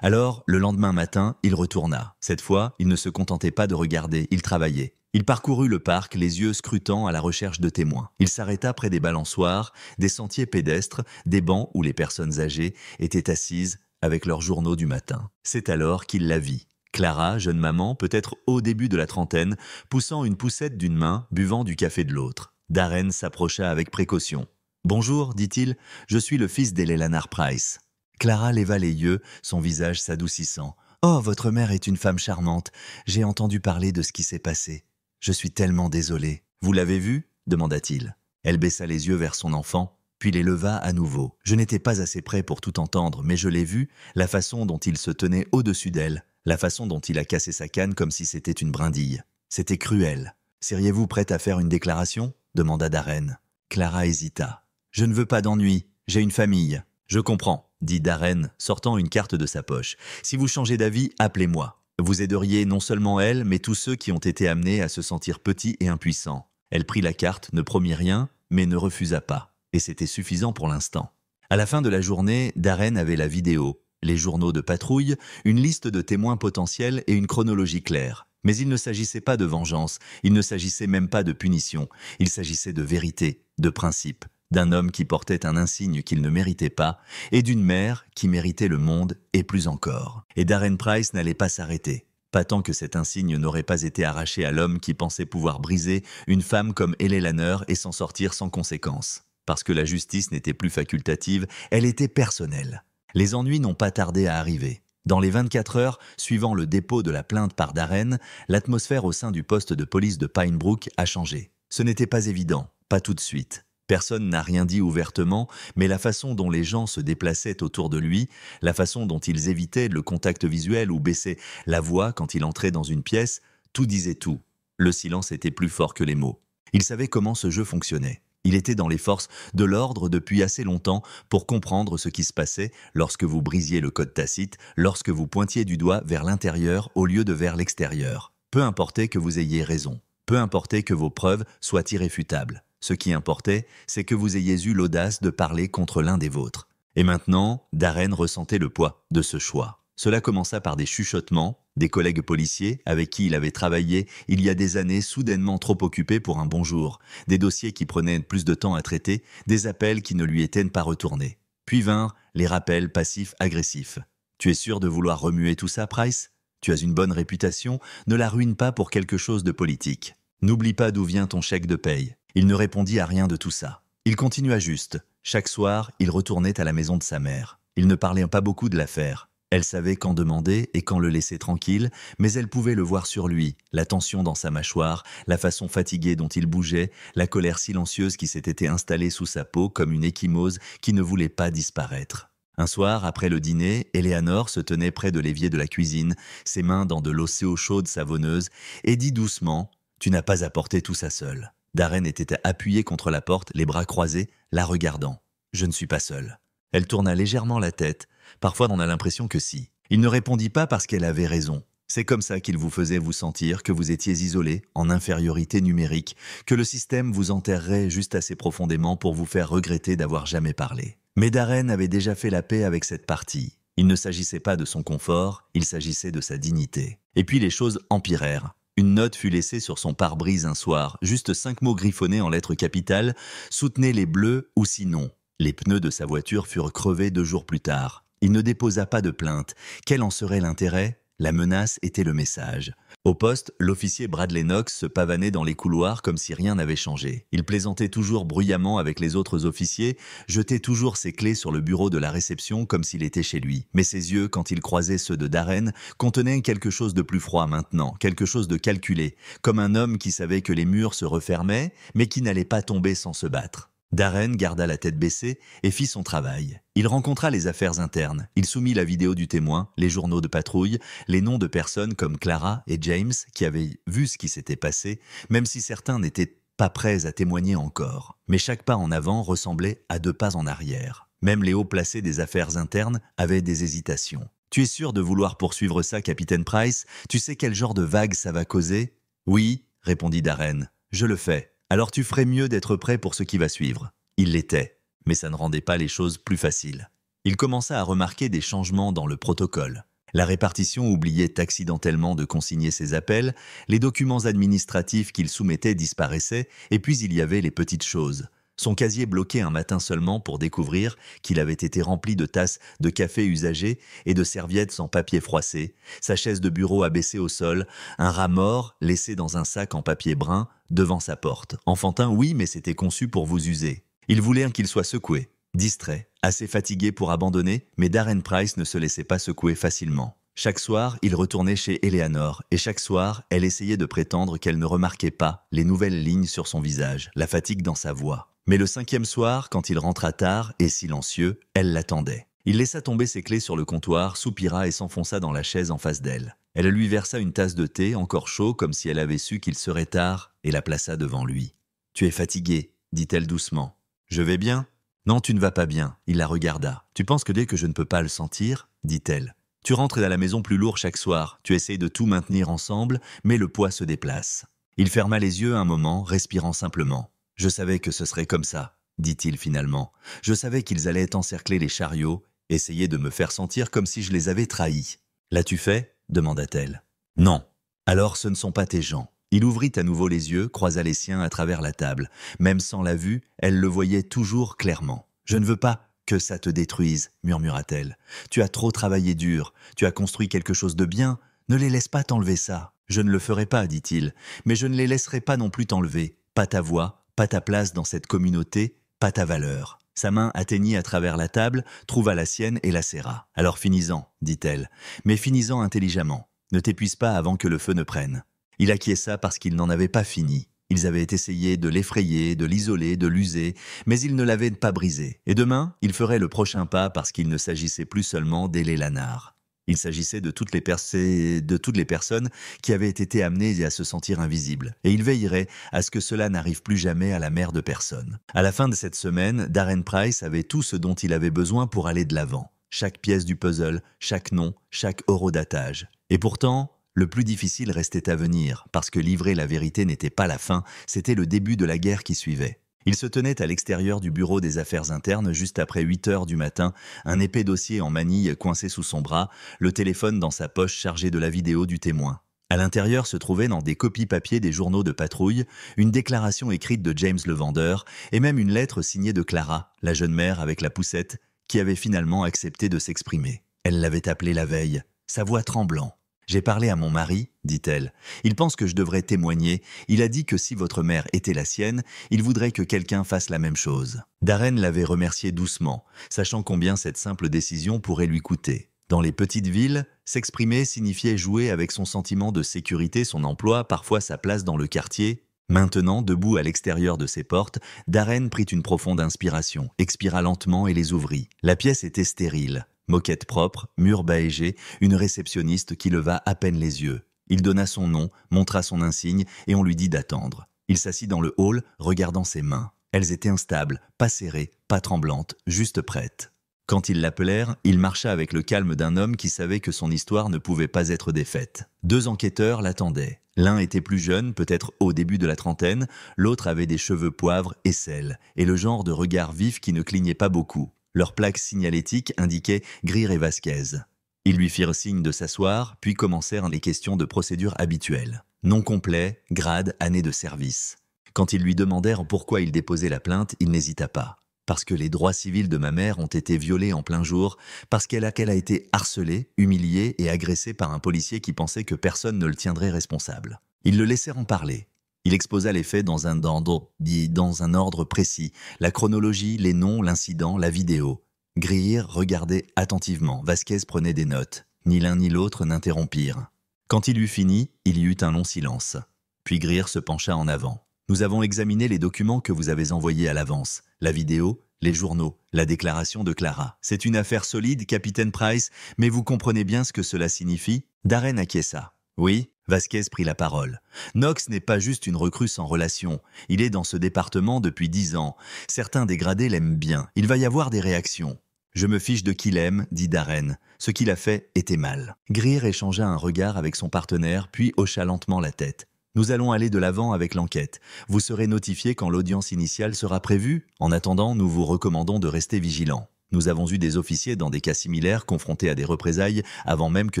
Alors, le lendemain matin, il retourna. Cette fois, il ne se contentait pas de regarder, il travaillait. Il parcourut le parc, les yeux scrutant à la recherche de témoins. Il s'arrêta près des balançoires, des sentiers pédestres, des bancs où les personnes âgées étaient assises avec leurs journaux du matin. C'est alors qu'il la vit. Clara, jeune maman, peut-être au début de la trentaine, poussant une poussette d'une main, buvant du café de l'autre. Darren s'approcha avec précaution. « Bonjour, dit-il, je suis le fils d'Hélène Lanner Price. » Clara leva les yeux, son visage s'adoucissant. « Oh, votre mère est une femme charmante. J'ai entendu parler de ce qui s'est passé. Je suis tellement désolée. »« Vous l'avez vue ?» demanda-t-il. Elle baissa les yeux vers son enfant. puis les leva à nouveau. Je n'étais pas assez près pour tout entendre, mais je l'ai vu, la façon dont il se tenait au-dessus d'elle, la façon dont il a cassé sa canne comme si c'était une brindille. C'était cruel. « Seriez-vous prête à faire une déclaration ?» demanda Darren. Clara hésita. « Je ne veux pas d'ennui, j'ai une famille. »« Je comprends, » dit Darren, sortant une carte de sa poche. « Si vous changez d'avis, appelez-moi. Vous aideriez non seulement elle, mais tous ceux qui ont été amenés à se sentir petits et impuissants. » Elle prit la carte, ne promit rien, mais ne refusa pas. Et c'était suffisant pour l'instant. À la fin de la journée, Darren avait la vidéo, les journaux de patrouille, une liste de témoins potentiels et une chronologie claire. Mais il ne s'agissait pas de vengeance, il ne s'agissait même pas de punition, il s'agissait de vérité, de principe, d'un homme qui portait un insigne qu'il ne méritait pas, et d'une mère qui méritait le monde, et plus encore. Et Darren Price n'allait pas s'arrêter. Pas tant que cet insigne n'aurait pas été arraché à l'homme qui pensait pouvoir briser une femme comme Ellie Lanner et s'en sortir sans conséquence. Parce que la justice n'était plus facultative, elle était personnelle. Les ennuis n'ont pas tardé à arriver. Dans les 24 heures suivant le dépôt de la plainte par Darren, l'atmosphère au sein du poste de police de Pine Brook a changé. Ce n'était pas évident, pas tout de suite. Personne n'a rien dit ouvertement, mais la façon dont les gens se déplaçaient autour de lui, la façon dont ils évitaient le contact visuel ou baissaient la voix quand il entrait dans une pièce, tout disait tout. Le silence était plus fort que les mots. Il savait comment ce jeu fonctionnait. Il était dans les forces de l'ordre depuis assez longtemps pour comprendre ce qui se passait lorsque vous brisiez le code tacite, lorsque vous pointiez du doigt vers l'intérieur au lieu de vers l'extérieur. Peu importait que vous ayez raison, peu importait que vos preuves soient irréfutables. Ce qui importait, c'est que vous ayez eu l'audace de parler contre l'un des vôtres. Et maintenant, Darren ressentait le poids de ce choix. Cela commença par des chuchotements, des collègues policiers avec qui il avait travaillé il y a des années soudainement trop occupés pour un bonjour, des dossiers qui prenaient plus de temps à traiter, des appels qui ne lui étaient pas retournés. Puis vinrent les rappels passifs-agressifs. « Tu es sûr de vouloir remuer tout ça, Price ? Tu as une bonne réputation, ne la ruine pas pour quelque chose de politique. N'oublie pas d'où vient ton chèque de paye. » Il ne répondit à rien de tout ça. Il continua juste. Chaque soir, il retournait à la maison de sa mère. Il ne parlait pas beaucoup de l'affaire. Elle savait quand demander et quand le laisser tranquille, mais elle pouvait le voir sur lui, la tension dans sa mâchoire, la façon fatiguée dont il bougeait, la colère silencieuse qui s'était installée sous sa peau comme une ecchymose qui ne voulait pas disparaître. Un soir, après le dîner, Eleanor se tenait près de l'évier de la cuisine, ses mains dans de l'eau chaude savonneuse, et dit doucement « Tu n'as pas apporté tout ça seul ». Darren était appuyé contre la porte, les bras croisés, la regardant. « Je ne suis pas seul. » Elle tourna légèrement la tête. Parfois, on a l'impression que si. Il ne répondit pas parce qu'elle avait raison. C'est comme ça qu'il vous faisait vous sentir que vous étiez isolé, en infériorité numérique, que le système vous enterrerait juste assez profondément pour vous faire regretter d'avoir jamais parlé. Mais Darren avait déjà fait la paix avec cette partie. Il ne s'agissait pas de son confort, il s'agissait de sa dignité. Et puis les choses empirèrent. Une note fut laissée sur son pare-brise un soir, juste 5 mots griffonnés en lettres capitales, soutenez les bleus ou sinon. Les pneus de sa voiture furent crevés 2 jours plus tard. Il ne déposa pas de plainte. Quel en serait l'intérêt ? La menace était le message. Au poste, l'officier Bradley Knox se pavanait dans les couloirs comme si rien n'avait changé. Il plaisantait toujours bruyamment avec les autres officiers, jetait toujours ses clés sur le bureau de la réception comme s'il était chez lui. Mais ses yeux, quand il croisait ceux de Darren, contenaient quelque chose de plus froid maintenant, quelque chose de calculé, comme un homme qui savait que les murs se refermaient, mais qui n'allait pas tomber sans se battre. Darren garda la tête baissée et fit son travail. Il rencontra les affaires internes. Il soumit la vidéo du témoin, les journaux de patrouille, les noms de personnes comme Clara et James qui avaient vu ce qui s'était passé, même si certains n'étaient pas prêts à témoigner encore. Mais chaque pas en avant ressemblait à 2 pas en arrière. Même les hauts placés des affaires internes avaient des hésitations. « Tu es sûr de vouloir poursuivre ça, capitaine Price ? Tu sais quel genre de vague ça va causer ?»« Oui, » répondit Darren. « Je le fais. Alors tu ferais mieux d'être prêt pour ce qui va suivre. » Il l'était, mais ça ne rendait pas les choses plus faciles. Il commença à remarquer des changements dans le protocole. La répartition oubliait accidentellement de consigner ses appels, les documents administratifs qu'il soumettait disparaissaient, et puis il y avait les petites choses. Son casier bloqué un matin seulement pour découvrir qu'il avait été rempli de tasses de café usagées et de serviettes sans papier froissé, sa chaise de bureau abaissée au sol, un rat mort laissé dans un sac en papier brun devant sa porte. Enfantin, oui, mais c'était conçu pour vous user. Il voulait qu'il soit secoué, distrait, assez fatigué pour abandonner, mais Darren Price ne se laissait pas secouer facilement. Chaque soir, il retournait chez Eleanor, et chaque soir, elle essayait de prétendre qu'elle ne remarquait pas les nouvelles lignes sur son visage, la fatigue dans sa voix. Mais le 5e soir, quand il rentra tard et silencieux, elle l'attendait. Il laissa tomber ses clés sur le comptoir, soupira et s'enfonça dans la chaise en face d'elle. Elle lui versa une tasse de thé, encore chaud, comme si elle avait su qu'il serait tard, et la plaça devant lui. « Tu es fatigué », dit-elle doucement. « Je vais bien ?»« Non, tu ne vas pas bien. » Il la regarda. « Tu penses que dès que je ne peux pas le sentir ?» dit-elle. « Tu rentres à la maison plus lourd chaque soir. Tu essayes de tout maintenir ensemble, mais le poids se déplace. » Il ferma les yeux un moment, respirant simplement. « Je savais que ce serait comme ça, » dit-il finalement. « Je savais qu'ils allaient encercler les chariots, essayer de me faire sentir comme si je les avais trahis. »« L'as-tu fait ?» demanda-t-elle. « Non. »« Alors ce ne sont pas tes gens. » Il ouvrit à nouveau les yeux, croisa les siens à travers la table. Même sans la vue, elle le voyait toujours clairement. « Je ne veux pas que ça te détruise, » murmura-t-elle. « Tu as trop travaillé dur, tu as construit quelque chose de bien, ne les laisse pas t'enlever ça. »« Je ne le ferai pas, dit-il, mais je ne les laisserai pas non plus t'enlever. Pas ta voix, pas ta place dans cette communauté, pas ta valeur. » Sa main atteignit à travers la table, trouva la sienne et la serra. « Alors finis-en, dit-elle, mais finis-en intelligemment. Ne t'épuise pas avant que le feu ne prenne. » Il acquiesça parce qu'il n'en avait pas fini. Ils avaient essayé de l'effrayer, de l'isoler, de l'user, mais il ne l'avait pas brisé. Et demain, il ferait le prochain pas parce qu'il ne s'agissait plus seulement d'Ailey Lanard. Il s'agissait de toutes les personnes qui avaient été amenées à se sentir invisibles. Et il veillerait à ce que cela n'arrive plus jamais à la mère de personne. À la fin de cette semaine, Darren Price avait tout ce dont il avait besoin pour aller de l'avant. Chaque pièce du puzzle, chaque nom, chaque horodatage. Et pourtant, le plus difficile restait à venir, parce que livrer la vérité n'était pas la fin, c'était le début de la guerre qui suivait. Il se tenait à l'extérieur du bureau des affaires internes juste après 8 heures du matin, un épais dossier en manille coincé sous son bras, le téléphone dans sa poche chargé de la vidéo du témoin. À l'intérieur se trouvaient dans des copies papier des journaux de patrouille, une déclaration écrite de James le vendeur, et même une lettre signée de Clara, la jeune mère avec la poussette, qui avait finalement accepté de s'exprimer. Elle l'avait appelée la veille, sa voix tremblant. « J'ai parlé à mon mari, dit-elle. Il pense que je devrais témoigner. Il a dit que si votre mère était la sienne, il voudrait que quelqu'un fasse la même chose. » Darren l'avait remercié doucement, sachant combien cette simple décision pourrait lui coûter. Dans les petites villes, s'exprimer signifiait jouer avec son sentiment de sécurité, son emploi, parfois sa place dans le quartier. Maintenant, debout à l'extérieur de ses portes, Darren prit une profonde inspiration, expira lentement et les ouvrit. La pièce était stérile. Moquette propre, mur baégé, une réceptionniste qui leva à peine les yeux. Il donna son nom, montra son insigne et on lui dit d'attendre. Il s'assit dans le hall, regardant ses mains. Elles étaient instables, pas serrées, pas tremblantes, juste prêtes. Quand ils l'appelèrent, il marcha avec le calme d'un homme qui savait que son histoire ne pouvait pas être défaite. 2 enquêteurs l'attendaient. L'un était plus jeune, peut-être au début de la trentaine, l'autre avait des cheveux poivre et sel, et le genre de regard vif qui ne clignait pas beaucoup. Leur plaque signalétique indiquait Greer et Vasquez. Ils lui firent signe de s'asseoir, puis commencèrent les questions de procédure habituelles. Nom complet, grade, année de service. Quand ils lui demandèrent pourquoi il déposait la plainte, il n'hésita pas. Parce que les droits civils de ma mère ont été violés en plein jour, parce qu'elle a été harcelée, humiliée et agressée par un policier qui pensait que personne ne le tiendrait responsable. Ils le laissèrent en parler. Il exposa les faits dans un ordre précis, la chronologie, les noms, l'incident, la vidéo. Greer regardait attentivement, Vasquez prenait des notes. Ni l'un ni l'autre n'interrompirent. Quand il eut fini, il y eut un long silence. Puis Greer se pencha en avant. « Nous avons examiné les documents que vous avez envoyés à l'avance, la vidéo, les journaux, la déclaration de Clara. C'est une affaire solide, capitaine Price, mais vous comprenez bien ce que cela signifie ?» Darren acquiesça. « Oui ?» Vasquez prit la parole. « Knox n'est pas juste une recrue sans relation. Il est dans ce département depuis 10 ans. Certains dégradés l'aiment bien. Il va y avoir des réactions. »« Je me fiche de qui l'aime, » dit Darren. Ce qu'il a fait était mal. Greer échangea un regard avec son partenaire, puis hocha lentement la tête. « Nous allons aller de l'avant avec l'enquête. Vous serez notifié quand l'audience initiale sera prévue. En attendant, nous vous recommandons de rester vigilants. Nous avons eu des officiers dans des cas similaires confrontés à des représailles avant même que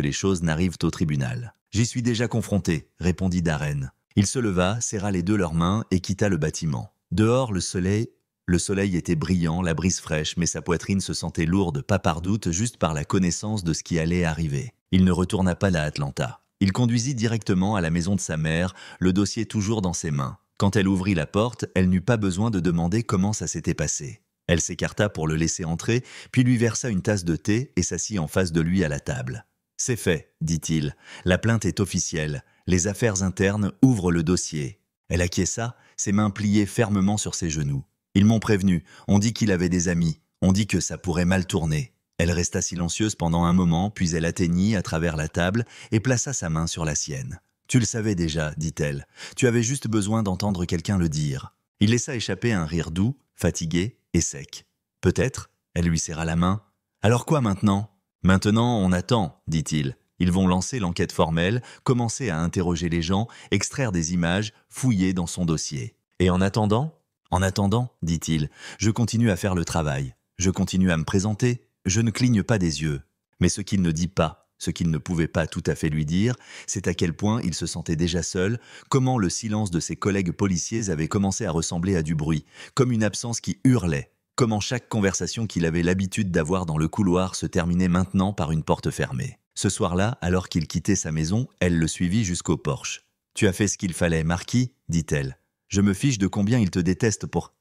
les choses n'arrivent au tribunal. »« J'y suis déjà confronté, » répondit Darren. Il se leva, serra les deux leurs mains et quitta le bâtiment. Dehors, le soleil était brillant, la brise fraîche, mais sa poitrine se sentait lourde, pas par doute, juste par la connaissance de ce qui allait arriver. Il ne retourna pas à Atlanta. Il conduisit directement à la maison de sa mère, le dossier toujours dans ses mains. Quand elle ouvrit la porte, elle n'eut pas besoin de demander comment ça s'était passé. Elle s'écarta pour le laisser entrer, puis lui versa une tasse de thé et s'assit en face de lui à la table. C'est fait, dit-il. La plainte est officielle. Les affaires internes ouvrent le dossier. Elle acquiesça, ses mains pliées fermement sur ses genoux. Ils m'ont prévenu, on dit qu'il avait des amis, on dit que ça pourrait mal tourner. Elle resta silencieuse pendant un moment, puis elle atteignit à travers la table et plaça sa main sur la sienne. « Tu le savais déjà, dit-elle. Tu avais juste besoin d'entendre quelqu'un le dire. » Il laissa échapper un rire doux, fatigué et sec. « Peut-être ?» Elle lui serra la main. « Alors quoi maintenant ?»« Maintenant, on attend, dit-il. Ils vont lancer l'enquête formelle, commencer à interroger les gens, extraire des images, fouiller dans son dossier. Et en attendant, dit-il, je continue à faire le travail. Je continue à me présenter. Je ne cligne pas des yeux. Mais ce qu'il ne dit pas, ce qu'il ne pouvait pas tout à fait lui dire, c'est à quel point il se sentait déjà seul, comment le silence de ses collègues policiers avait commencé à ressembler à du bruit, comme une absence qui hurlait, comment chaque conversation qu'il avait l'habitude d'avoir dans le couloir se terminait maintenant par une porte fermée. Ce soir-là, alors qu'il quittait sa maison, elle le suivit jusqu'au porche. « Tu as fait ce qu'il fallait, Marquis ?» dit-elle. « Je me fiche de combien il te déteste pour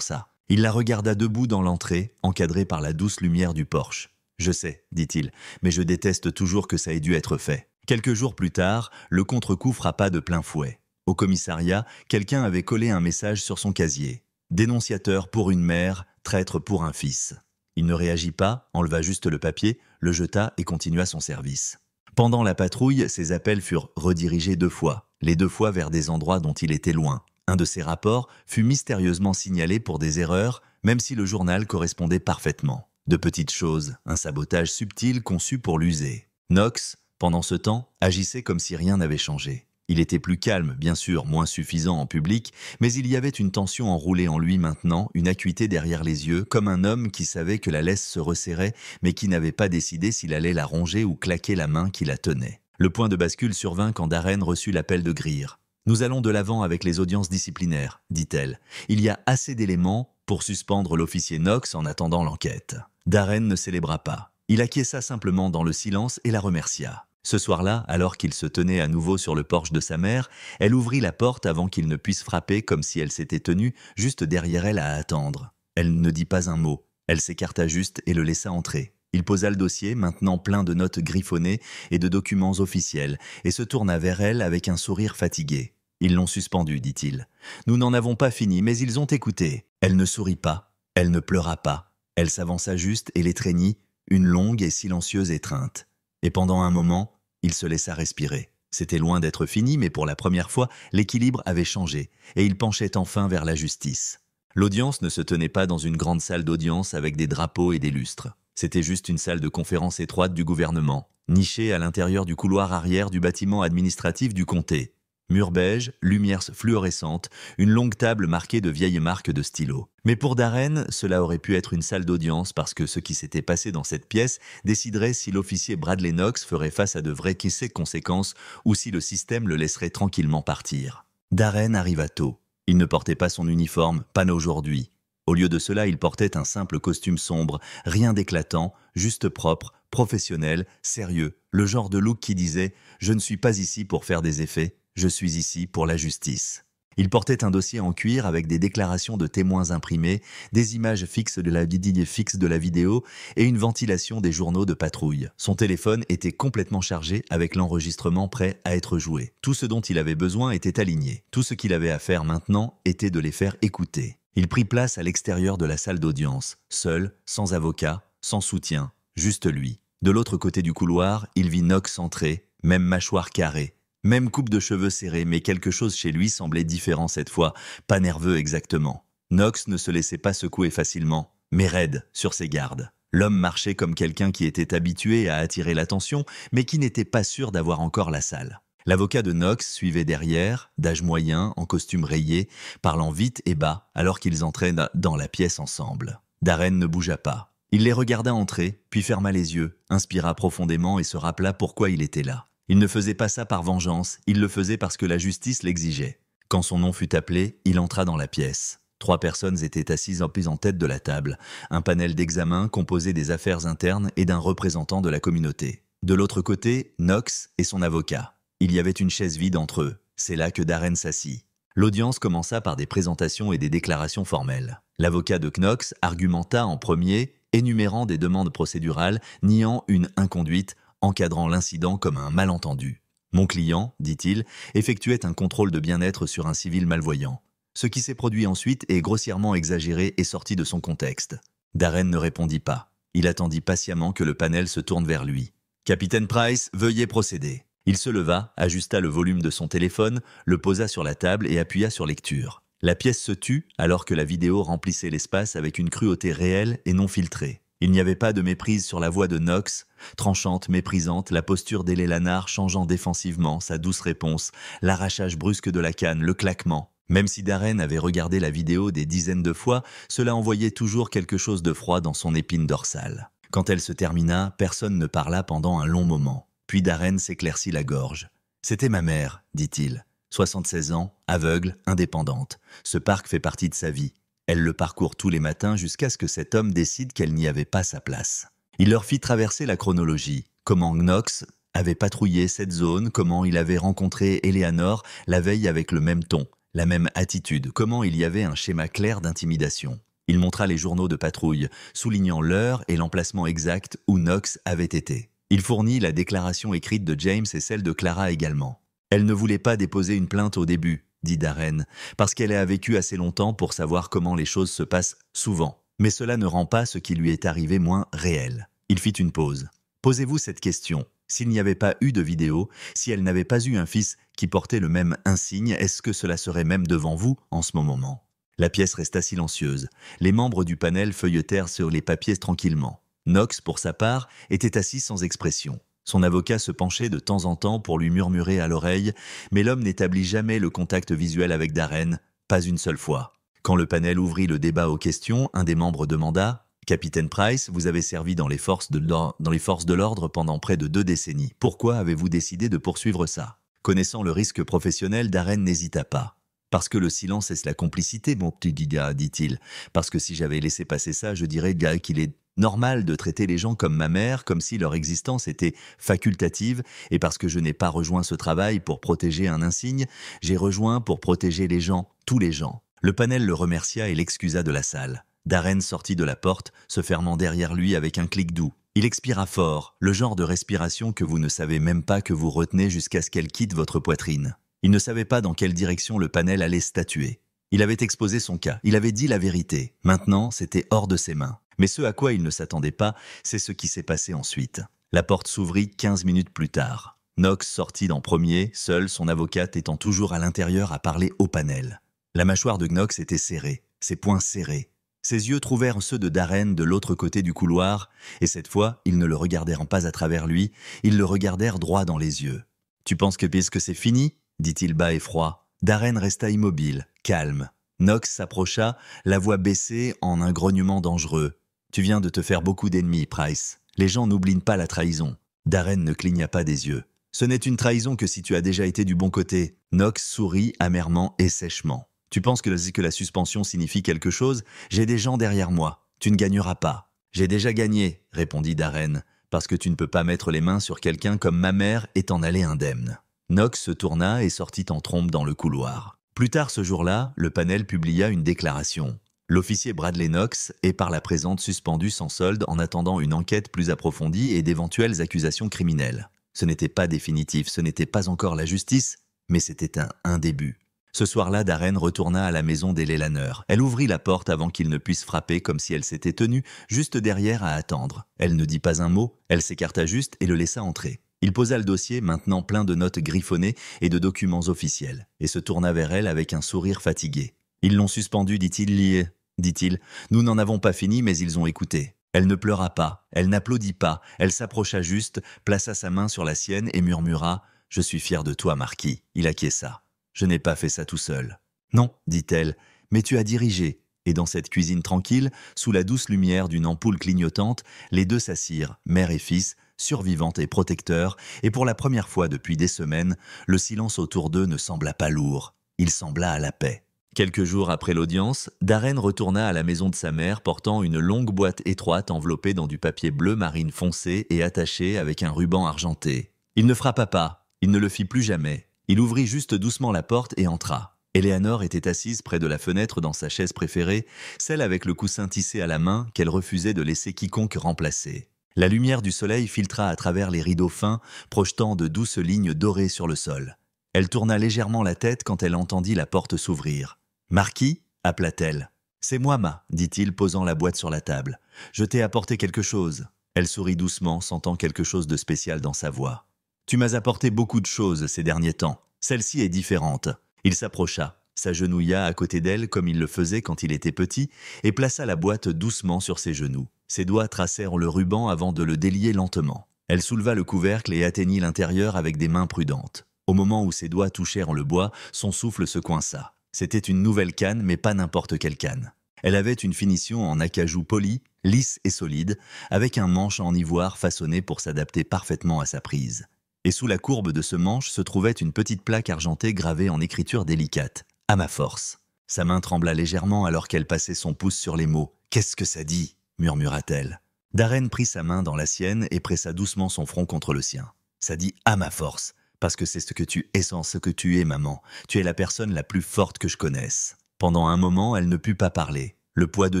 ça. » Il la regarda debout dans l'entrée, encadrée par la douce lumière du porche. « Je sais, dit-il, mais je déteste toujours que ça ait dû être fait. » Quelques jours plus tard, le contre-coup frappa de plein fouet. Au commissariat, quelqu'un avait collé un message sur son casier. « Dénonciateur pour une mère, traître pour un fils. » Il ne réagit pas, enleva juste le papier, le jeta et continua son service. Pendant la patrouille, ses appels furent redirigés 2 fois, les 2 fois vers des endroits dont il était loin. Un de ses rapports fut mystérieusement signalé pour des erreurs, même si le journal correspondait parfaitement. De petites choses, un sabotage subtil conçu pour l'user. Knox, pendant ce temps, agissait comme si rien n'avait changé. Il était plus calme, bien sûr, moins suffisant en public, mais il y avait une tension enroulée en lui maintenant, une acuité derrière les yeux, comme un homme qui savait que la laisse se resserrait, mais qui n'avait pas décidé s'il allait la ronger ou claquer la main qui la tenait. Le point de bascule survint quand Darren reçut l'appel de Greer. « Nous allons de l'avant avec les audiences disciplinaires, dit-elle. Il y a assez d'éléments pour suspendre l'officier Knox en attendant l'enquête. » Darren ne célébra pas. Il acquiesça simplement dans le silence et la remercia. Ce soir-là, alors qu'il se tenait à nouveau sur le porche de sa mère, elle ouvrit la porte avant qu'il ne puisse frapper comme si elle s'était tenue juste derrière elle à attendre. Elle ne dit pas un mot. Elle s'écarta juste et le laissa entrer. Il posa le dossier, maintenant plein de notes griffonnées et de documents officiels, et se tourna vers elle avec un sourire fatigué. « Ils l'ont suspendu, dit-il. Nous n'en avons pas fini, mais ils ont écouté. » Elle ne sourit pas, elle ne pleura pas. Elle s'avança juste et l'étreignit, une longue et silencieuse étreinte. Et pendant un moment, il se laissa respirer. C'était loin d'être fini, mais pour la première fois, l'équilibre avait changé, et il penchait enfin vers la justice. L'audience ne se tenait pas dans une grande salle d'audience avec des drapeaux et des lustres. C'était juste une salle de conférence étroite du gouvernement, nichée à l'intérieur du couloir arrière du bâtiment administratif du comté. Mur beige, lumières fluorescentes, une longue table marquée de vieilles marques de stylo. Mais pour Darren, cela aurait pu être une salle d'audience parce que ce qui s'était passé dans cette pièce déciderait si l'officier Bradley Knox ferait face à de vraies conséquences ou si le système le laisserait tranquillement partir. Darren arriva tôt. Il ne portait pas son uniforme, pas aujourd'hui. Au lieu de cela, il portait un simple costume sombre, rien d'éclatant, juste propre, professionnel, sérieux, le genre de look qui disait « Je ne suis pas ici pour faire des effets, je suis ici pour la justice ». Il portait un dossier en cuir avec des déclarations de témoins imprimées, des images fixes de la vidéo et une ventilation des journaux de patrouille. Son téléphone était complètement chargé avec l'enregistrement prêt à être joué. Tout ce dont il avait besoin était aligné. Tout ce qu'il avait à faire maintenant était de les faire écouter. Il prit place à l'extérieur de la salle d'audience, seul, sans avocat, sans soutien, juste lui. De l'autre côté du couloir, il vit Knox entrer, même mâchoire carrée, même coupe de cheveux serrée, mais quelque chose chez lui semblait différent cette fois, pas nerveux exactement. Knox ne se laissait pas secouer facilement, mais raide, sur ses gardes. L'homme marchait comme quelqu'un qui était habitué à attirer l'attention, mais qui n'était pas sûr d'avoir encore la salle. L'avocat de Knox suivait derrière, d'âge moyen, en costume rayé, parlant vite et bas, alors qu'ils entraient dans la pièce ensemble. Darren ne bougea pas. Il les regarda entrer, puis ferma les yeux, inspira profondément et se rappela pourquoi il était là. Il ne faisait pas ça par vengeance, il le faisait parce que la justice l'exigeait. Quand son nom fut appelé, il entra dans la pièce. 3 personnes étaient assises en tête de la table, un panel d'examen composé des affaires internes et d'un représentant de la communauté. De l'autre côté, Knox et son avocat. Il y avait une chaise vide entre eux. C'est là que Darren s'assit. L'audience commença par des présentations et des déclarations formelles. L'avocat de Knox argumenta en premier, énumérant des demandes procédurales, niant une inconduite, encadrant l'incident comme un malentendu. Mon client, dit-il, effectuait un contrôle de bien-être sur un civil malvoyant. Ce qui s'est produit ensuite est grossièrement exagéré et sorti de son contexte. Darren ne répondit pas. Il attendit patiemment que le panel se tourne vers lui. « Capitaine Price, veuillez procéder. » Il se leva, ajusta le volume de son téléphone, le posa sur la table et appuya sur lecture. La pièce se tut alors que la vidéo remplissait l'espace avec une cruauté réelle et non filtrée. Il n'y avait pas de méprise sur la voix de Knox, tranchante, méprisante, la posture d'Elle Lanard changeant défensivement, sa douce réponse, l'arrachage brusque de la canne, le claquement. Même si Darren avait regardé la vidéo des dizaines de fois, cela envoyait toujours quelque chose de froid dans son épine dorsale. Quand elle se termina, personne ne parla pendant un long moment. Puis Darren s'éclaircit la gorge. « C'était ma mère, dit-il. 76 ans, aveugle, indépendante. Ce parc fait partie de sa vie. Elle le parcourt tous les matins jusqu'à ce que cet homme décide qu'elle n'y avait pas sa place. » Il leur fit traverser la chronologie. Comment Knox avait patrouillé cette zone, comment il avait rencontré Eleanor la veille avec le même ton, la même attitude, comment il y avait un schéma clair d'intimidation. Il montra les journaux de patrouille, soulignant l'heure et l'emplacement exact où Knox avait été. Il fournit la déclaration écrite de James et celle de Clara également. Elle ne voulait pas déposer une plainte au début, dit Darren, parce qu'elle a vécu assez longtemps pour savoir comment les choses se passent souvent. Mais cela ne rend pas ce qui lui est arrivé moins réel. Il fit une pause. Posez-vous cette question. S'il n'y avait pas eu de vidéo, si elle n'avait pas eu un fils qui portait le même insigne, est-ce que cela serait même devant vous en ce moment? La pièce resta silencieuse. Les membres du panel feuilletèrent sur les papiers tranquillement. Knox, pour sa part, était assis sans expression. Son avocat se penchait de temps en temps pour lui murmurer à l'oreille, mais l'homme n'établit jamais le contact visuel avec Darren, pas une seule fois. Quand le panel ouvrit le débat aux questions, un des membres demanda « Capitaine Price, vous avez servi dans les forces de l'ordre pendant près de 2 décennies. Pourquoi avez-vous décidé de poursuivre ça ?» Connaissant le risque professionnel, Darren n'hésita pas. « Parce que le silence est la complicité, mon petit gars, dit-il. Parce que si j'avais laissé passer ça, je dirais qu'il est normal de traiter les gens comme ma mère, comme si leur existence était facultative, et parce que je n'ai pas rejoint ce travail pour protéger un insigne, j'ai rejoint pour protéger les gens, tous les gens. » Le panel le remercia et l'excusa de la salle. Darren sortit de la porte, se fermant derrière lui avec un clic doux. Il expira fort, le genre de respiration que vous ne savez même pas que vous retenez jusqu'à ce qu'elle quitte votre poitrine. Il ne savait pas dans quelle direction le panel allait statuer. Il avait exposé son cas, il avait dit la vérité. Maintenant, c'était hors de ses mains. Mais ce à quoi il ne s'attendait pas, c'est ce qui s'est passé ensuite. La porte s'ouvrit 15 minutes plus tard. Knox sortit en premier, seul, son avocate étant toujours à l'intérieur à parler au panel. La mâchoire de Knox était serrée, ses poings serrés. Ses yeux trouvèrent ceux de Darren de l'autre côté du couloir, et cette fois, ils ne le regardèrent pas à travers lui, ils le regardèrent droit dans les yeux. « Tu penses que puisque c'est fini ?» dit-il bas et froid. Darren resta immobile, calme. Knox s'approcha, la voix baissée en un grognement dangereux. « Tu viens de te faire beaucoup d'ennemis, Price. Les gens n'oublient pas la trahison. » Darren ne cligna pas des yeux. « Ce n'est une trahison que si tu as déjà été du bon côté. » Knox sourit amèrement et sèchement. « Tu penses que la suspension signifie quelque chose? J'ai des gens derrière moi. Tu ne gagneras pas. »« J'ai déjà gagné, » répondit Darren, « parce que tu ne peux pas mettre les mains sur quelqu'un comme ma mère et t'en aller indemne. » Knox se tourna et sortit en trombe dans le couloir. Plus tard ce jour-là, le panel publia une déclaration. L'officier Bradley Knox est par la présente suspendu sans solde en attendant une enquête plus approfondie et d'éventuelles accusations criminelles. Ce n'était pas définitif, ce n'était pas encore la justice, mais c'était un début. Ce soir-là, Darren retourna à la maison d'Elle Lanard. Elle ouvrit la porte avant qu'il ne puisse frapper comme si elle s'était tenue juste derrière à attendre. Elle ne dit pas un mot, elle s'écarta juste et le laissa entrer. Il posa le dossier, maintenant plein de notes griffonnées et de documents officiels, et se tourna vers elle avec un sourire fatigué. « Ils l'ont suspendu, dit-il. Nous n'en avons pas fini, mais ils ont écouté. » Elle ne pleura pas, elle n'applaudit pas, elle s'approcha juste, plaça sa main sur la sienne et murmura « Je suis fier de toi, Marquis. » Il acquiesça. « Je n'ai pas fait ça tout seul. »« Non, dit-elle, mais tu as dirigé. » Et dans cette cuisine tranquille, sous la douce lumière d'une ampoule clignotante, les deux s'assirent, mère et fils, survivantes et protecteurs, et pour la première fois depuis des semaines, le silence autour d'eux ne sembla pas lourd. Il sembla à la paix. Quelques jours après l'audience, Darren retourna à la maison de sa mère portant une longue boîte étroite enveloppée dans du papier bleu marine foncé et attachée avec un ruban argenté. Il ne frappa pas, il ne le fit plus jamais. Il ouvrit juste doucement la porte et entra. Eleanor était assise près de la fenêtre dans sa chaise préférée, celle avec le coussin tissé à la main qu'elle refusait de laisser quiconque remplacer. La lumière du soleil filtra à travers les rideaux fins, projetant de douces lignes dorées sur le sol. Elle tourna légèrement la tête quand elle entendit la porte s'ouvrir. « Marquis » appela-t-elle. « C'est moi, Ma, » dit-il, posant la boîte sur la table. « Je t'ai apporté quelque chose. » Elle sourit doucement, sentant quelque chose de spécial dans sa voix. « Tu m'as apporté beaucoup de choses ces derniers temps. Celle-ci est différente. » Il s'approcha, s'agenouilla à côté d'elle comme il le faisait quand il était petit et plaça la boîte doucement sur ses genoux. Ses doigts tracèrent le ruban avant de le délier lentement. Elle souleva le couvercle et atteignit l'intérieur avec des mains prudentes. Au moment où ses doigts touchèrent le bois, son souffle se coinça. C'était une nouvelle canne, mais pas n'importe quelle canne. Elle avait une finition en acajou poli, lisse et solide, avec un manche en ivoire façonné pour s'adapter parfaitement à sa prise. Et sous la courbe de ce manche se trouvait une petite plaque argentée gravée en écriture délicate. « À ma force ». Sa main trembla légèrement alors qu'elle passait son pouce sur les mots. « Qu'est-ce que ça dit ?» murmura-t-elle. Darren prit sa main dans la sienne et pressa doucement son front contre le sien. « Ça dit « à ma force ». Parce que c'est ce que tu es sans ce que tu es, maman. Tu es la personne la plus forte que je connaisse. » Pendant un moment, elle ne put pas parler. Le poids de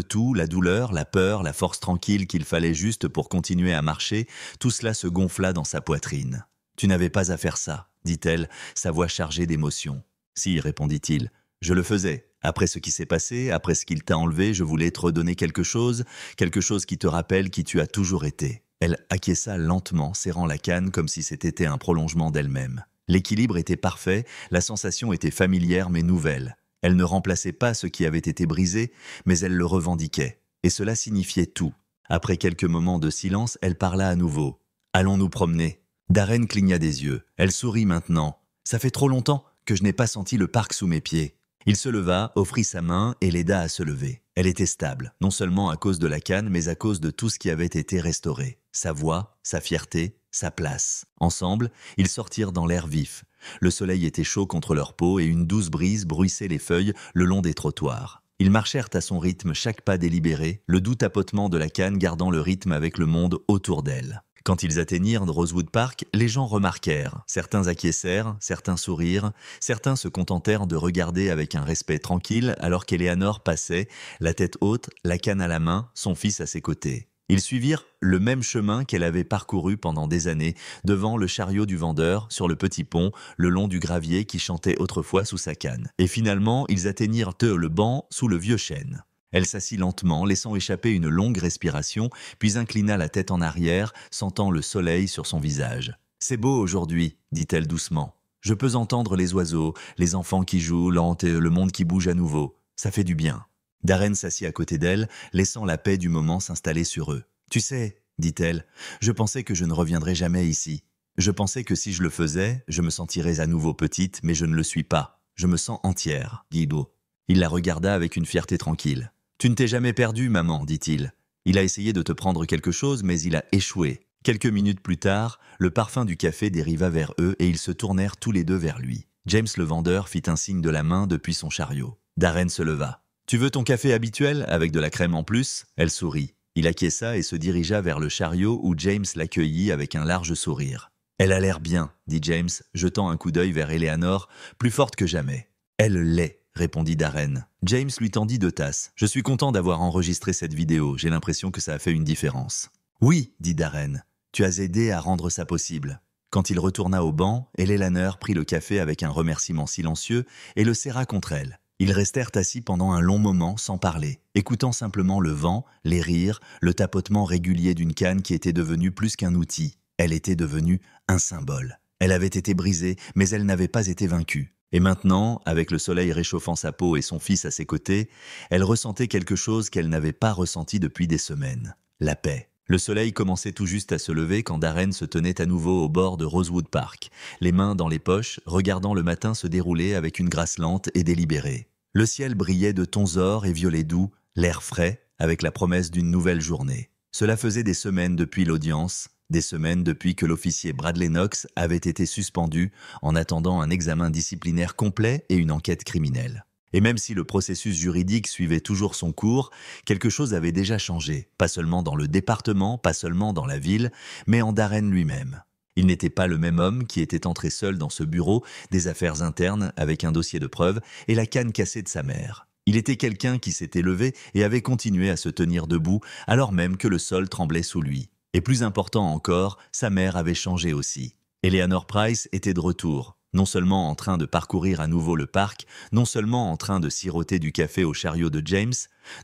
tout, la douleur, la peur, la force tranquille qu'il fallait juste pour continuer à marcher, tout cela se gonfla dans sa poitrine. « Tu n'avais pas à faire ça, » dit-elle, sa voix chargée d'émotion. « Si, » répondit-il, « je le faisais. Après ce qui s'est passé, après ce qu'il t'a enlevé, je voulais te redonner quelque chose qui te rappelle qui tu as toujours été. » Elle acquiesça lentement, serrant la canne comme si c'était un prolongement d'elle-même. L'équilibre était parfait, la sensation était familière mais nouvelle. Elle ne remplaçait pas ce qui avait été brisé, mais elle le revendiquait. Et cela signifiait tout. Après quelques moments de silence, elle parla à nouveau. « Allons nous promener ?» Darren cligna des yeux. Elle sourit maintenant. « Ça fait trop longtemps que je n'ai pas senti le parc sous mes pieds. » Il se leva, offrit sa main et l'aida à se lever. Elle était stable, non seulement à cause de la canne, mais à cause de tout ce qui avait été restauré. Sa voix, sa fierté, sa place. Ensemble, ils sortirent dans l'air vif. Le soleil était chaud contre leur peau et une douce brise bruissait les feuilles le long des trottoirs. Ils marchèrent à son rythme, chaque pas délibéré, le doux tapotement de la canne gardant le rythme avec le monde autour d'elle. Quand ils atteignirent Rosewood Park, les gens remarquèrent. Certains acquiescèrent, certains sourirent, certains se contentèrent de regarder avec un respect tranquille alors qu'Eleanor passait, la tête haute, la canne à la main, son fils à ses côtés. Ils suivirent le même chemin qu'elle avait parcouru pendant des années, devant le chariot du vendeur, sur le petit pont, le long du gravier qui chantait autrefois sous sa canne. Et finalement, ils atteignirent le banc sous le vieux chêne. Elle s'assit lentement, laissant échapper une longue respiration, puis inclina la tête en arrière, sentant le soleil sur son visage. « C'est beau aujourd'hui, » dit-elle doucement. « Je peux entendre les oiseaux, les enfants qui jouent, le monde qui bouge à nouveau. Ça fait du bien. » Darren s'assit à côté d'elle, laissant la paix du moment s'installer sur eux. « Tu sais, » dit-elle, « je pensais que je ne reviendrais jamais ici. Je pensais que si je le faisais, je me sentirais à nouveau petite, mais je ne le suis pas. Je me sens entière, Guido. » Il la regarda avec une fierté tranquille. « Tu ne t'es jamais perdue, maman, dit-il. Il a essayé de te prendre quelque chose, mais il a échoué. » Quelques minutes plus tard, le parfum du café dériva vers eux et ils se tournèrent tous les deux vers lui. James le vendeur fit un signe de la main depuis son chariot. Darren se leva. « Tu veux ton café habituel, avec de la crème en plus ?» Elle sourit. Il acquiesça et se dirigea vers le chariot où James l'accueillit avec un large sourire. « Elle a l'air bien, » dit James, jetant un coup d'œil vers Eleanor, plus forte que jamais. « Elle l'est, » répondit Darren. James lui tendit 2 tasses. « Je suis content d'avoir enregistré cette vidéo, j'ai l'impression que ça a fait une différence. »« Oui, » dit Darren, « tu as aidé à rendre ça possible. » Quand il retourna au banc, Eleanor prit le café avec un remerciement silencieux et le serra contre elle. Ils restèrent assis pendant un long moment sans parler, écoutant simplement le vent, les rires, le tapotement régulier d'une canne qui était devenue plus qu'un outil. Elle était devenue un symbole. Elle avait été brisée, mais elle n'avait pas été vaincue. Et maintenant, avec le soleil réchauffant sa peau et son fils à ses côtés, elle ressentait quelque chose qu'elle n'avait pas ressenti depuis des semaines. La paix. Le soleil commençait tout juste à se lever quand Darren se tenait à nouveau au bord de Rosewood Park, les mains dans les poches, regardant le matin se dérouler avec une grâce lente et délibérée. Le ciel brillait de tons or et violets doux, l'air frais, avec la promesse d'une nouvelle journée. Cela faisait des semaines depuis l'audience, des semaines depuis que l'officier Bradley Knox avait été suspendu en attendant un examen disciplinaire complet et une enquête criminelle. Et même si le processus juridique suivait toujours son cours, quelque chose avait déjà changé, pas seulement dans le département, pas seulement dans la ville, mais en Darren lui-même. Il n'était pas le même homme qui était entré seul dans ce bureau des affaires internes avec un dossier de preuves et la canne cassée de sa mère. Il était quelqu'un qui s'était levé et avait continué à se tenir debout alors même que le sol tremblait sous lui. Et plus important encore, sa mère avait changé aussi. Eleanor Price était de retour, non seulement en train de parcourir à nouveau le parc, non seulement en train de siroter du café au chariot de James,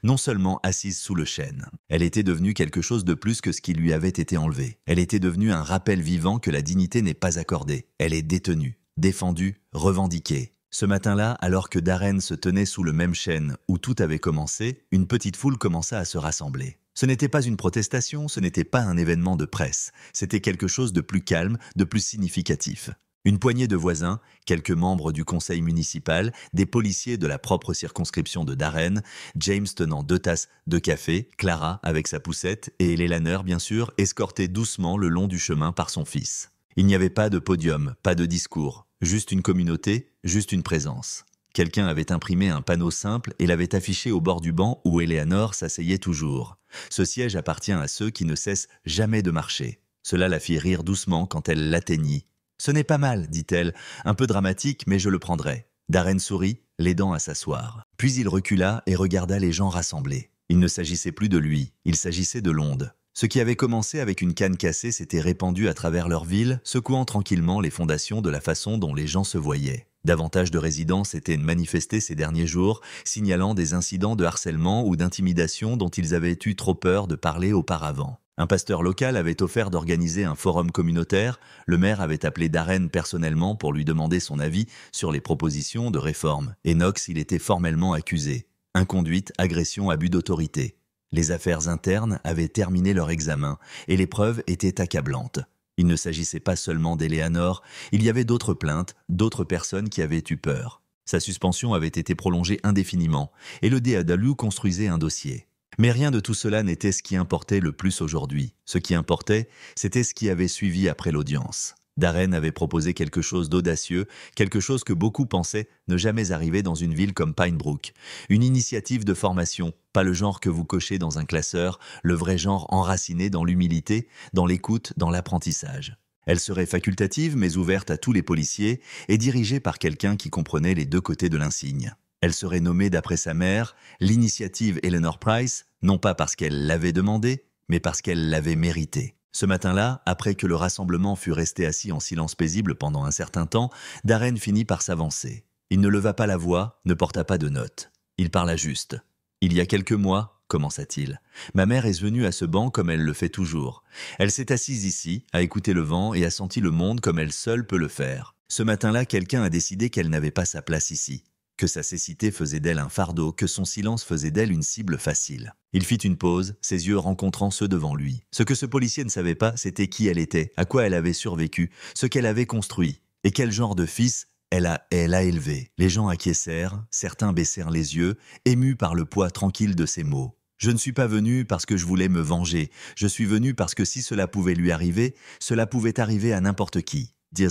non seulement assise sous le chêne. Elle était devenue quelque chose de plus que ce qui lui avait été enlevé. Elle était devenue un rappel vivant que la dignité n'est pas accordée. Elle est détenue, défendue, revendiquée. Ce matin-là, alors que Darren se tenait sous le même chêne où tout avait commencé, une petite foule commença à se rassembler. Ce n'était pas une protestation, ce n'était pas un événement de presse, c'était quelque chose de plus calme, de plus significatif. Une poignée de voisins, quelques membres du conseil municipal, des policiers de la propre circonscription de Darren, James tenant 2 tasses de café, Clara avec sa poussette et les lanneurs bien sûr, escortés doucement le long du chemin par son fils. Il n'y avait pas de podium, pas de discours, juste une communauté, juste une présence. Quelqu'un avait imprimé un panneau simple et l'avait affiché au bord du banc où Eleanor s'asseyait toujours. Ce siège appartient à ceux qui ne cessent jamais de marcher. Cela la fit rire doucement quand elle l'atteignit. « Ce n'est pas mal, dit-elle, un peu dramatique, mais je le prendrai. » Darren sourit, l'aidant à s'asseoir. Puis il recula et regarda les gens rassemblés. Il ne s'agissait plus de lui, il s'agissait de l'onde. Ce qui avait commencé avec une canne cassée s'était répandu à travers leur ville, secouant tranquillement les fondations de la façon dont les gens se voyaient. Davantage de résidents s'étaient manifestés ces derniers jours, signalant des incidents de harcèlement ou d'intimidation dont ils avaient eu trop peur de parler auparavant. Un pasteur local avait offert d'organiser un forum communautaire, le maire avait appelé Darren personnellement pour lui demander son avis sur les propositions de réforme. Et Knox, il était formellement accusé. Inconduite, agression, abus d'autorité. Les affaires internes avaient terminé leur examen et les preuves étaient accablantes. Il ne s'agissait pas seulement d'Eleanor, il y avait d'autres plaintes, d'autres personnes qui avaient eu peur. Sa suspension avait été prolongée indéfiniment et le DAW construisait un dossier. Mais rien de tout cela n'était ce qui importait le plus aujourd'hui. Ce qui importait, c'était ce qui avait suivi après l'audience. Darren avait proposé quelque chose d'audacieux, quelque chose que beaucoup pensaient ne jamais arriver dans une ville comme Pine Brook. Une initiative de formation, pas le genre que vous cochez dans un classeur, le vrai genre enraciné dans l'humilité, dans l'écoute, dans l'apprentissage. Elle serait facultative mais ouverte à tous les policiers et dirigée par quelqu'un qui comprenait les 2 côtés de l'insigne. Elle serait nommée d'après sa mère, l'initiative Eleanor Price, non pas parce qu'elle l'avait demandé, mais parce qu'elle l'avait méritée. Ce matin-là, après que le rassemblement fut resté assis en silence paisible pendant un certain temps, Darren finit par s'avancer. Il ne leva pas la voix, ne porta pas de notes. Il parla juste. « Il y a quelques mois, commença-t-il, ma mère est venue à ce banc comme elle le fait toujours. Elle s'est assise ici, a écouté le vent et a senti le monde comme elle seule peut le faire. Ce matin-là, quelqu'un a décidé qu'elle n'avait pas sa place ici. Que sa cécité faisait d'elle un fardeau, que son silence faisait d'elle une cible facile. Il fit une pause, ses yeux rencontrant ceux devant lui. Ce que ce policier ne savait pas, c'était qui elle était, à quoi elle avait survécu, ce qu'elle avait construit, et quel genre de fils elle a élevé. Les gens acquiescèrent, certains baissèrent les yeux, émus par le poids tranquille de ses mots. Je ne suis pas venu parce que je voulais me venger, je suis venu parce que si cela pouvait lui arriver, cela pouvait arriver à n'importe qui. Et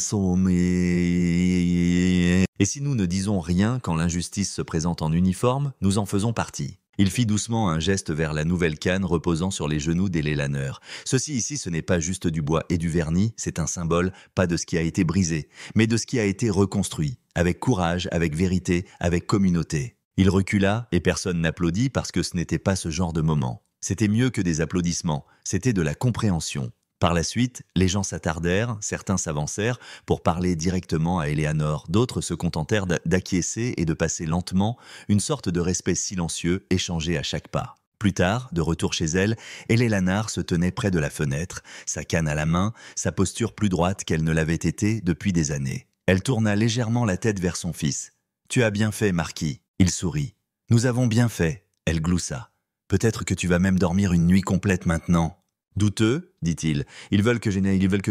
si nous ne disons rien quand l'injustice se présente en uniforme, nous en faisons partie. Il fit doucement un geste vers la nouvelle canne reposant sur les genoux d'Eleanor. Ceci ici, ce n'est pas juste du bois et du vernis, c'est un symbole, pas de ce qui a été brisé, mais de ce qui a été reconstruit, avec courage, avec vérité, avec communauté. Il recula et personne n'applaudit parce que ce n'était pas ce genre de moment. C'était mieux que des applaudissements, c'était de la compréhension. Par la suite, les gens s'attardèrent, certains s'avancèrent pour parler directement à Eleanor, d'autres se contentèrent d'acquiescer et de passer lentement, une sorte de respect silencieux échangé à chaque pas. Plus tard, de retour chez elle, Eleanor se tenait près de la fenêtre, sa canne à la main, sa posture plus droite qu'elle ne l'avait été depuis des années. Elle tourna légèrement la tête vers son fils. « Tu as bien fait, Marquis. » Il sourit. « Nous avons bien fait. » Elle gloussa. « Peut-être que tu vas même dormir une nuit complète maintenant. » Douteux, dit-il. Ils veulent que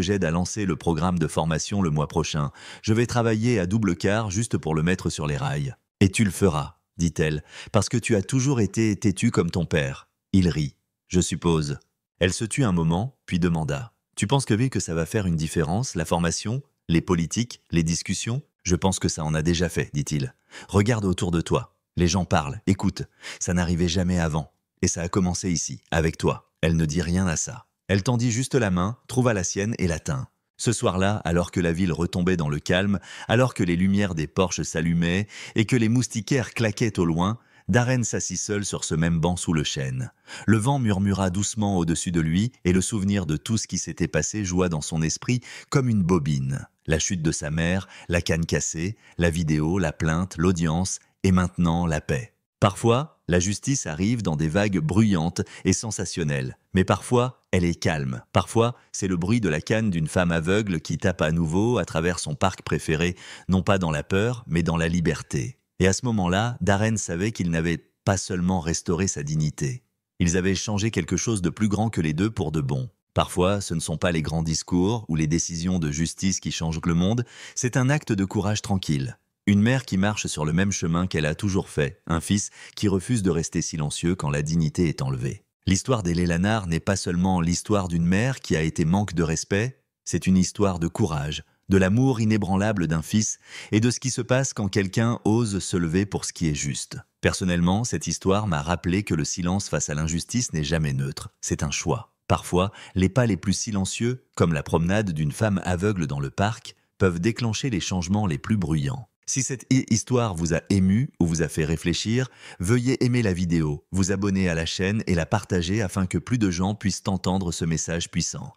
j'aide à lancer le programme de formation le mois prochain. Je vais travailler à double quart juste pour le mettre sur les rails. Et tu le feras, dit-elle, parce que tu as toujours été têtu comme ton père. Il rit. Je suppose. Elle se tut un moment, puis demanda. Tu penses que ça va faire une différence, la formation, les politiques, les discussions? Je pense que ça en a déjà fait, dit-il. Regarde autour de toi. Les gens parlent, écoute. Ça n'arrivait jamais avant. Et ça a commencé ici, avec toi. Elle ne dit rien à ça. Elle tendit juste la main, trouva la sienne et la tint. Ce soir-là, alors que la ville retombait dans le calme, alors que les lumières des porches s'allumaient et que les moustiquaires claquaient au loin, Darren s'assit seul sur ce même banc sous le chêne. Le vent murmura doucement au-dessus de lui et le souvenir de tout ce qui s'était passé joua dans son esprit comme une bobine. La chute de sa mère, la canne cassée, la vidéo, la plainte, l'audience et maintenant la paix. Parfois, la justice arrive dans des vagues bruyantes et sensationnelles, mais parfois, elle est calme. Parfois, c'est le bruit de la canne d'une femme aveugle qui tape à nouveau à travers son parc préféré, non pas dans la peur, mais dans la liberté. Et à ce moment-là, Darren savait qu'il n'avait pas seulement restauré sa dignité. Ils avaient changé quelque chose de plus grand que les deux pour de bon. Parfois, ce ne sont pas les grands discours ou les décisions de justice qui changent le monde, c'est un acte de courage tranquille. Une mère qui marche sur le même chemin qu'elle a toujours fait, un fils qui refuse de rester silencieux quand la dignité est enlevée. L'histoire des Lélanard n'est pas seulement l'histoire d'une mère qui a été manque de respect, c'est une histoire de courage, de l'amour inébranlable d'un fils et de ce qui se passe quand quelqu'un ose se lever pour ce qui est juste. Personnellement, cette histoire m'a rappelé que le silence face à l'injustice n'est jamais neutre, c'est un choix. Parfois, les pas les plus silencieux, comme la promenade d'une femme aveugle dans le parc, peuvent déclencher les changements les plus bruyants. Si cette histoire vous a ému ou vous a fait réfléchir, veuillez aimer la vidéo, vous abonner à la chaîne et la partager afin que plus de gens puissent entendre ce message puissant.